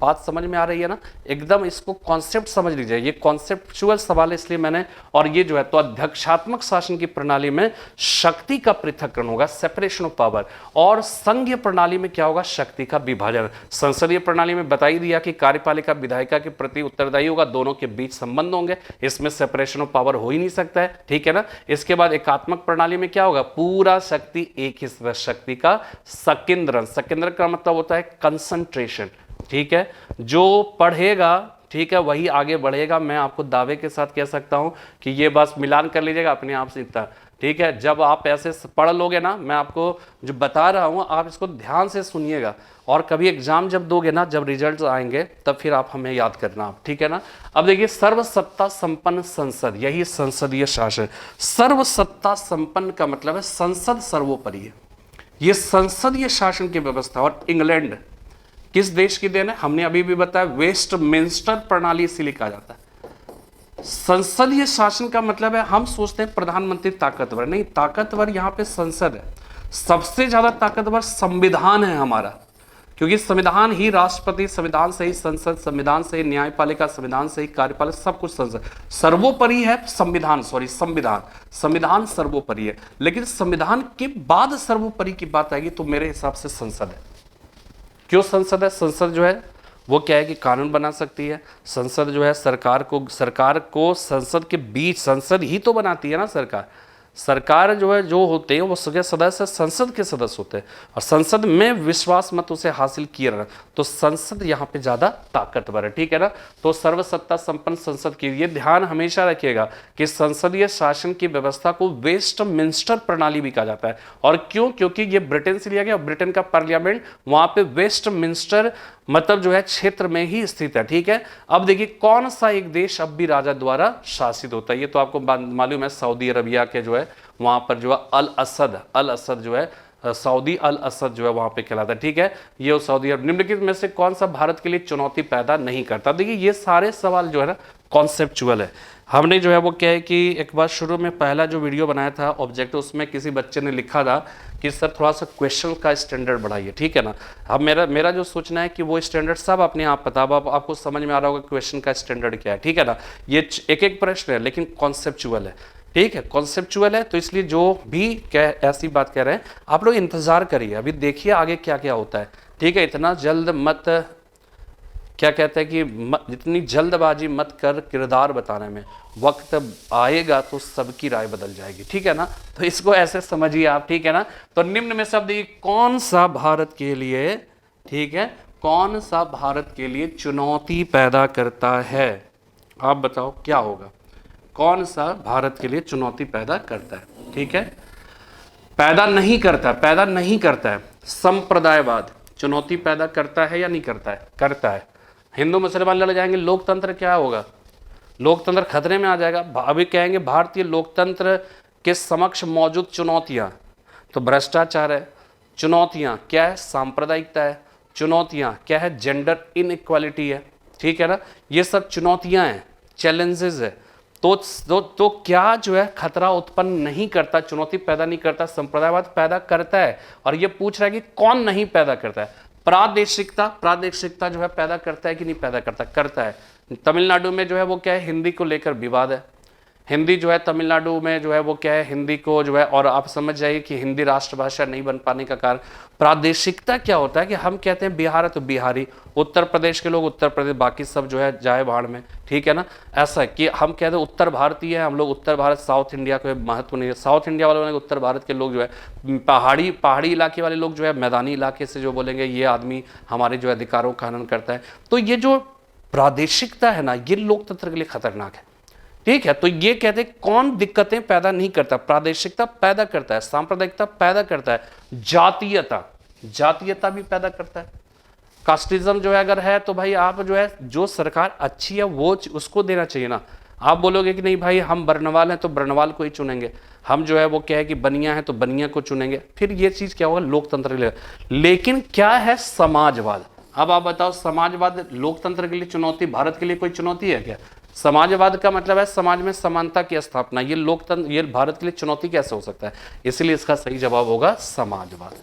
बात समझ में आ रही है ना? एकदम इसको कॉन्सेप्ट समझ लीजिए, ये कॉन्सेप्चुअल सवाल इसलिए मैंने, और ये जो है तो अध्यक्षात्मक शासन की प्रणाली में शक्ति का पृथक्करण होगा, सेपरेशन ऑफ पावर, और संघीय प्रणाली में क्या होगा? शक्ति का विभाजन। संसदीय प्रणाली में बता ही दिया कि कार्यपालिका विधायिका के प्रति उत्तरदायी होगा, दोनों के बीच संबंध होंगे, इसमें सेपरेशन ऑफ पावर हो ही नहीं सकता है, ठीक है ना। इसके बाद एकात्मक प्रणाली में क्या होगा? पूरा शक्ति एक ही शक्ति का संकेंद्रण। संकेंद्रण का मतलब होता है कंसंट्रेशन, ठीक है। जो पढ़ेगा, ठीक है, वही आगे बढ़ेगा। मैं आपको दावे के साथ कह सकता हूं कि ये बस मिलान कर लीजिएगा अपने आप से इतना, ठीक है। जब आप ऐसे पढ़ लोगे ना, मैं आपको जो बता रहा हूं आप इसको ध्यान से सुनिएगा, और कभी एग्जाम जब दोगे ना, जब रिजल्ट आएंगे तब फिर आप हमें याद करना आप, ठीक है ना। अब देखिए, सर्वसत्ता संपन्न संसद, यही संसदीय शासन। सर्वसत्ता संपन्न का मतलब है संसद सर्वोपरि है, ये संसदीय शासन की व्यवस्था। और इंग्लैंड किस देश की देन है? हमने अभी भी बताया, वेस्टमिंस्टर प्रणाली इसीलिए कहा जाता है। संसदीय शासन का मतलब है, हम सोचते हैं प्रधानमंत्री ताकतवर, नहीं, ताकतवर यहां पे संसद है। सबसे ज्यादा ताकतवर संविधान है हमारा, क्योंकि संविधान ही राष्ट्रपति, संविधान से ही संसद, संविधान से ही न्यायपालिका, संविधान से ही कार्यपालिका, सब कुछ संसद। सर्वोपरि है संविधान, संविधान सर्वोपरि है। लेकिन संविधान के बाद सर्वोपरि की बात आएगी तो मेरे हिसाब से संसद है। क्यों संसद है? संसद जो है वो क्या है कि कानून बना सकती है। संसद जो है सरकार को संसद के बीच, संसद ही तो बनाती है ना सरकार जो है, जो होते हैं वो सदस्य संसद के सदस्य होते हैं, और संसद में विश्वास मत उसे हासिल किया रहा, तो संसद यहां पे ज्यादा ताकतवर है, ठीक है ना। तो सर्वसत्ता संपन्न संसद की, ये ध्यान हमेशा रखिएगा कि संसदीय शासन की व्यवस्था को वेस्टमिंस्टर प्रणाली भी कहा जाता है। और क्यों? क्योंकि ये ब्रिटेन से लिया गया, ब्रिटेन का पार्लियामेंट वहां पे वेस्टमिंस्टर मतलब जो है क्षेत्र में ही स्थित है, ठीक है। अब देखिए, कौन सा एक देश अब भी राजा द्वारा शासित होता है? ये तो आपको मालूम है, सऊदी अरबिया के जो है वहां पर जो है अल असद जो है, सऊदी अल असद जो है वहां पे कहलाता है, ठीक है। ये सऊदी अरब। निम्नलिखित में से कौन सा भारत के लिए चुनौती पैदा नहीं करता? देखिए, ये सारे सवाल जो है ना कॉन्सेप्चुअल है। हमने जो है वो क्या है कि एक बार शुरू में पहला जो वीडियो बनाया था ऑब्जेक्टिव, उसमें किसी बच्चे ने लिखा था कि सर थोड़ा सा क्वेश्चन का स्टैंडर्ड बढ़ाइए, ठीक है ना। अब मेरा जो सोचना है कि वो स्टैंडर्ड सब अपने आप पता, अब आपको समझ में आ रहा होगा क्वेश्चन का स्टैंडर्ड क्या है, ठीक है ना। ये एक एक प्रश्न है लेकिन कॉन्सेप्चुअल है, ठीक है, कॉन्सेप्चुअल है। तो इसलिए जो भी ऐसी बात कह रहे हैं आप लोग इंतजार करिए, अभी देखिए आगे क्या क्या होता है, ठीक है। इतना जल्द मत, क्या कहते हैं कि जितनी जल्दबाजी मत कर किरदार बताने में, वक्त आएगा तो सबकी राय बदल जाएगी, ठीक है ना। तो इसको ऐसे समझिए आप, ठीक है ना। तो निम्न में शब्द कौन सा भारत के लिए, ठीक है, कौन सा भारत के लिए चुनौती पैदा करता है? आप बताओ क्या होगा? कौन सा भारत के लिए चुनौती पैदा करता है? ठीक है, पैदा नहीं करता है। संप्रदायवाद चुनौती पैदा करता है या नहीं करता है? करता है। हिंदू मुसलमान लड़ जाएंगे, लोकतंत्र क्या होगा? लोकतंत्र खतरे में आ जाएगा। अभी कहेंगे भारतीय लोकतंत्र के समक्ष मौजूद चुनौतियां, तो भ्रष्टाचार है। चुनौतियां क्या है? सांप्रदायिकता है। चुनौतियां क्या है? जेंडर इनइक्वालिटी है, ठीक है ना। ये सब चुनौतियां हैं, चैलेंजेस है। तो क्या जो है खतरा उत्पन्न नहीं करता, चुनौती पैदा नहीं करता? संप्रदायवाद पैदा करता है। और ये पूछ रहा है कि कौन नहीं पैदा करता है? प्रादेशिकता जो है पैदा करता है कि नहीं पैदा करता? करता है। तमिलनाडु में जो है वो क्या है, हिंदी को लेकर विवाद है। हिंदी जो है तमिलनाडु में जो है वो क्या है, हिंदी को जो है, और आप समझ जाइए कि हिंदी राष्ट्रभाषा नहीं बन पाने का कारण प्रादेशिकता क्या होता है कि हम कहते हैं बिहार है तो बिहारी, उत्तर प्रदेश के लोग उत्तर प्रदेश, बाकी सब जो है जाए भाड़ में, ठीक है ना। ऐसा है कि हम कहते हैं उत्तर भारतीय है, हम लोग उत्तर भारत, साउथ इंडिया को महत्व नहीं है। साउथ इंडिया वालों ने उत्तर भारत के लोग जो है पहाड़ी इलाके वाले लोग जो है मैदानी इलाके से जो बोलेंगे ये आदमी हमारे जो अधिकारों का हनन करता है। तो ये जो प्रादेशिकता है ना, ये लोकतंत्र के लिए खतरनाक है, ठीक है। तो ये कहते हैं कौन दिक्कतें पैदा नहीं करता? प्रादेशिकता पैदा करता है, सांप्रदायिकता पैदा करता है, जातीयता भी पैदा करता है। कास्टिज्म जो है अगर है तो भाई आप जो है, जो सरकार अच्छी है वो उसको देना चाहिए ना। आप बोलोगे कि नहीं भाई हम बर्नवाल हैं तो बर्नवाल को ही चुनेंगे, हम जो है वो क्या है कि बनिया है तो बनिया को चुनेंगे, फिर ये चीज क्या होगा? लोकतंत्र के लिए। लेकिन क्या है समाजवाद? अब आप बताओ, समाजवाद लोकतंत्र के लिए चुनौती, भारत के लिए कोई चुनौती है क्या? समाजवाद का मतलब है समाज में समानता की स्थापना। ये लोकतंत्र, ये भारत के लिए चुनौती कैसे हो सकता है, इसलिए इसका सही जवाब होगा समाजवाद।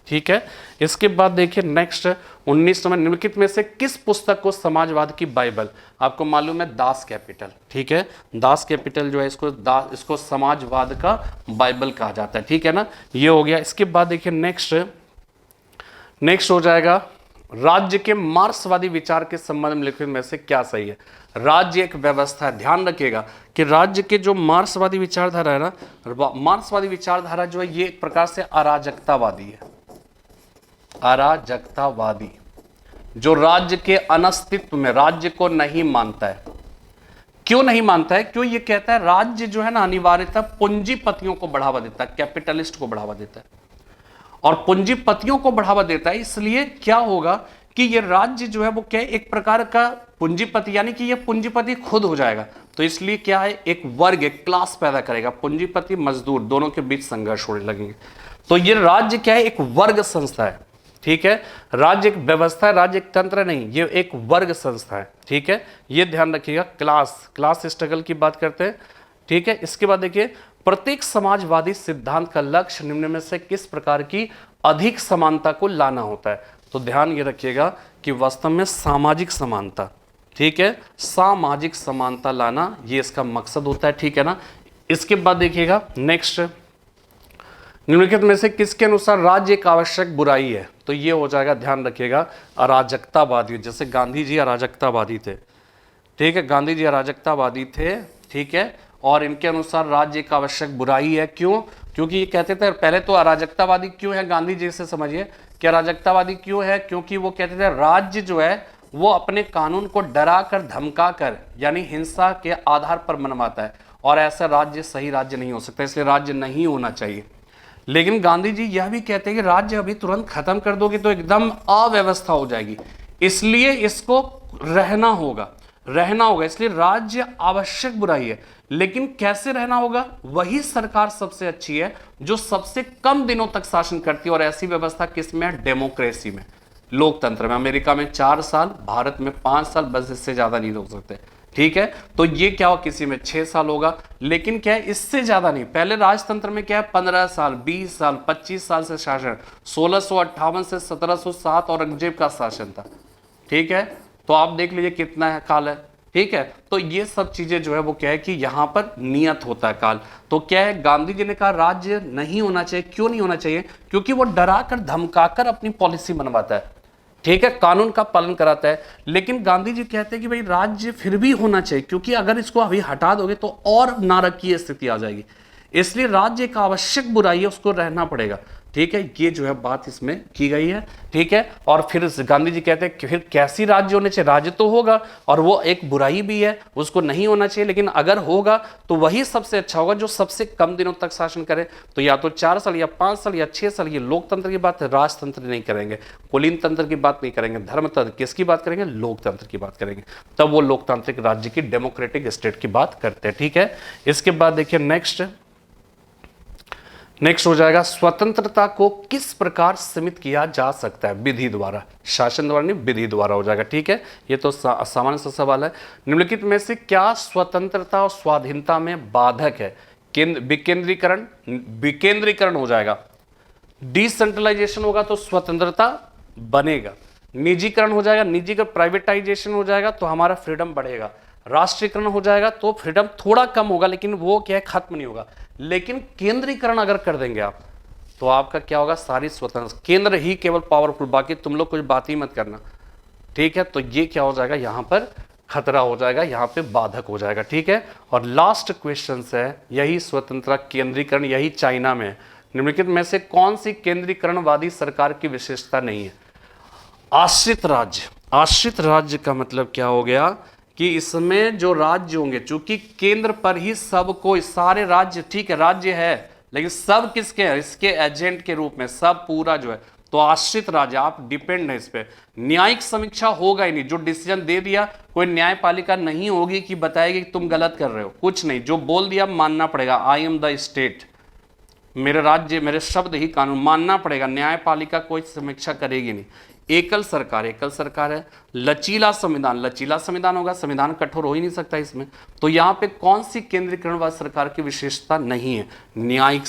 ठीक है, इसके बाद देखिए नेक्स्ट 19 नंबर, निम्नलिखित में से किस पुस्तक को समाजवाद की बाइबल, आपको मालूम है दास कैपिटल। ठीक है, दास कैपिटल जो है इसको समाजवाद का बाइबल कहा जाता है। ठीक है ना, ये हो गया। इसके बाद देखिए नेक्स्ट हो जाएगा, राज्य के मार्क्सवादी विचार के संबंध में लिखित में से क्या सही है। राज्य एक व्यवस्था है, ध्यान रखिएगा कि राज्य के जो मार्क्सवादी विचारधारा है ना, मार्क्सवादी विचारधारा जो है ये एक प्रकार से अराजकतावादी है, अराजकतावादी, जो राज्य के अनस्तित्व में, राज्य को नहीं मानता है। क्यों नहीं मानता है? क्यों ये कहता है राज्य जो है ना अनिवार्यतः पूंजीपतियों को बढ़ावा देता है, कैपिटलिस्ट को बढ़ावा देता है, और पूंजीपतियों को बढ़ावा देता है। इसलिए क्या होगा कि ये राज्य जो है वो क्या है, एक प्रकार का पूंजीपति, यानी कि ये पूंजीपति खुद हो जाएगा। तो इसलिए क्या है, एक वर्ग, एक क्लास पैदा करेगा, पूंजीपति मजदूर दोनों के बीच संघर्ष होने लगेंगे। तो ये राज्य क्या है, एक वर्ग संस्था है। ठीक है, राज्य एक व्यवस्था है, राज्य एक तंत्र नहीं, ये एक वर्ग संस्था है। ठीक है, ये ध्यान रखिएगा। क्लास स्ट्रगल की बात करते हैं। ठीक है, इसके बाद देखिए, प्रत्येक समाजवादी सिद्धांत का लक्ष्य निम्न में से किस प्रकार की अधिक समानता को लाना होता है। तो ध्यान ये रखिएगा कि वास्तव में सामाजिक समानता, ठीक है, सामाजिक समानता लाना, ये इसका मकसद होता है। ठीक है ना, इसके बाद देखिएगा नेक्स्ट, निम्नलिखित में से किसके अनुसार राज्य एक आवश्यक बुराई है। तो ये हो जाएगा, ध्यान रखिएगा, अराजकतावादी। जैसे गांधी जी अराजकतावादी थे। ठीक है, गांधी जी अराजकतावादी थे। ठीक है, और इनके अनुसार राज्य एक आवश्यक बुराई है। क्यों? क्योंकि ये कहते थे, पहले तो अराजकतावादी क्यों है गांधी जी से समझिए कि अराजकतावादी क्यों है। क्योंकि वो कहते थे राज्य जो है वो अपने कानून को डरा कर, धमका कर, यानी हिंसा के आधार पर मनवाता है, और ऐसा राज्य सही राज्य नहीं हो सकता, इसलिए राज्य नहीं होना चाहिए। लेकिन गांधी जी यह भी कहते हैं कि राज्य अभी तुरंत खत्म कर दोगे तो एकदम अव्यवस्था हो जाएगी, इसलिए इसको रहना होगा, इसलिए राज्य आवश्यक बुराई है। लेकिन कैसे रहना होगा? वही सरकार सबसे अच्छी है जो सबसे कम दिनों तक शासन करती है, और ऐसी व्यवस्था किसमें है? डेमोक्रेसी में, लोकतंत्र में। अमेरिका में 4 साल, भारत में 5 साल, बस इससे ज्यादा नहीं हो सकते। ठीक है, तो ये क्या हो, किसी में 6 साल होगा, लेकिन क्या है, इससे ज्यादा नहीं। पहले राजतंत्र में क्या है, 15 साल, 20 साल, 25 साल से शासन, 1658 से 1707 औरंगजेब का शासन था। ठीक है, तो आप देख लीजिए कितना है काल है। ठीक है, तो ये सब चीजें जो है वो क्या है कि यहां पर नियत होता है काल। तो क्या है, गांधी जी ने कहा राज्य नहीं होना चाहिए। क्यों नहीं होना चाहिए? क्योंकि वो डरा कर, धमकाकर अपनी पॉलिसी बनवाता है। ठीक है, कानून का पालन कराता है। लेकिन गांधी जी कहते हैं कि भाई राज्य फिर भी होना चाहिए, क्योंकि अगर इसको अभी हटा दोगे तो और नारकीय स्थिति आ जाएगी, इसलिए राज्य एक आवश्यक बुराई है, उसको रहना पड़ेगा। ठीक है, ये जो है बात इसमें की गई है। ठीक है, और फिर गांधी जी कहते हैं कि फिर कैसी राज्य होने चाहिए? राज्य तो होगा, और वो एक बुराई भी है, उसको नहीं होना चाहिए, लेकिन अगर होगा तो वही सबसे अच्छा होगा जो सबसे कम दिनों तक शासन करे। तो या तो 4 साल या 5 साल या 6 साल। ये लोकतंत्र की बात है, राजतंत्र नहीं करेंगे, कुलीन तंत्र की बात नहीं करेंगे, धर्मतंत्र, किसकी बात करेंगे? लोकतंत्र की बात करेंगे। तब वो लोकतांत्रिक राज्य की, डेमोक्रेटिक स्टेट की बात करते हैं। ठीक है, इसके बाद देखिए नेक्स्ट हो जाएगा, स्वतंत्रता को किस प्रकार सीमित किया जा सकता है? विधि द्वारा, शासन द्वारा नहीं, विधि द्वारा हो जाएगा। ठीक है, ये तो सामान्य सा सवाल है। निम्नलिखित में से क्या स्वतंत्रता और स्वाधीनता में बाधक है? विकेंद्रीकरण हो जाएगा, डिसेंट्रलाइजेशन होगा तो स्वतंत्रता बनेगा, निजीकरण हो जाएगा, निजीकरण प्राइवेटाइजेशन हो जाएगा तो हमारा फ्रीडम बढ़ेगा, राष्ट्रीयकरण हो जाएगा तो फ्रीडम थोड़ा कम होगा, लेकिन वो क्या है, खत्म नहीं होगा। लेकिन केंद्रीकरण अगर कर देंगे आप तो आपका क्या होगा, सारी स्वतंत्र, केंद्र ही केवल पावरफुल, बाकी तुम लोग कुछ बात ही मत करना। ठीक है, तो ये क्या हो जाएगा, यहां पर खतरा हो जाएगा, यहां पे बाधक हो जाएगा। ठीक है, और लास्ट क्वेश्चन है यही स्वतंत्रता केंद्रीकरण, यही चाइना में है। निम्नलिखित में से कौन सी केंद्रीकरणवादी सरकार की विशेषता नहीं है? आश्रित राज्य। आश्रित राज्य का मतलब क्या हो गया कि इसमें जो राज्य होंगे, चूंकि केंद्र पर ही सबको, सारे राज्य, ठीक है राज्य है, लेकिन सब किसके हैं? इसके एजेंट के रूप में, सब पूरा जो है, तो आश्रित राज्य, आप डिपेंड है इस पे। न्यायिक समीक्षा होगा ही नहीं, जो डिसीजन दे दिया कोई न्यायपालिका नहीं होगी कि बताएगी कि तुम गलत कर रहे हो, कुछ नहीं, जो बोल दिया मानना पड़ेगा। आई एम द स्टेट, मेरे राज्य, मेरे शब्द ही कानून, मानना पड़ेगा, न्यायपालिका कोई समीक्षा करेगी नहीं। एकल सरकार है। लचीला संविधान होगा, संविधान कठोर हो ही नहीं सकता इसमें। तो यहां पे कौन सी केंद्रीकरणवाद सरकार की विशेषता नहीं है? न्यायिक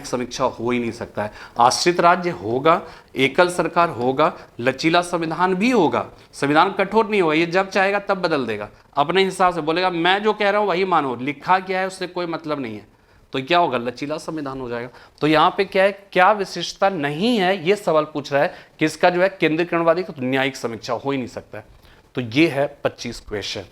समीक्षा हो ही नहीं सकता है। आश्रित राज्य होगा, एकल सरकार होगा, लचीला संविधान भी होगा, संविधान कठोर नहीं होगा, ये जब चाहेगा तब बदल देगा, अपने हिसाब से बोलेगा मैं जो कह रहा हूं वही मानो, लिखा क्या है उससे कोई मतलब नहीं है। तो क्या होगा? लचीला संविधान हो जाएगा। तो यहां पे क्या है, क्या विशेषता नहीं है, ये सवाल पूछ रहा है कि इसका जो है केंद्रीकरणवादी, तो न्यायिक समीक्षा हो ही नहीं सकता है। तो ये है 25 क्वेश्चन।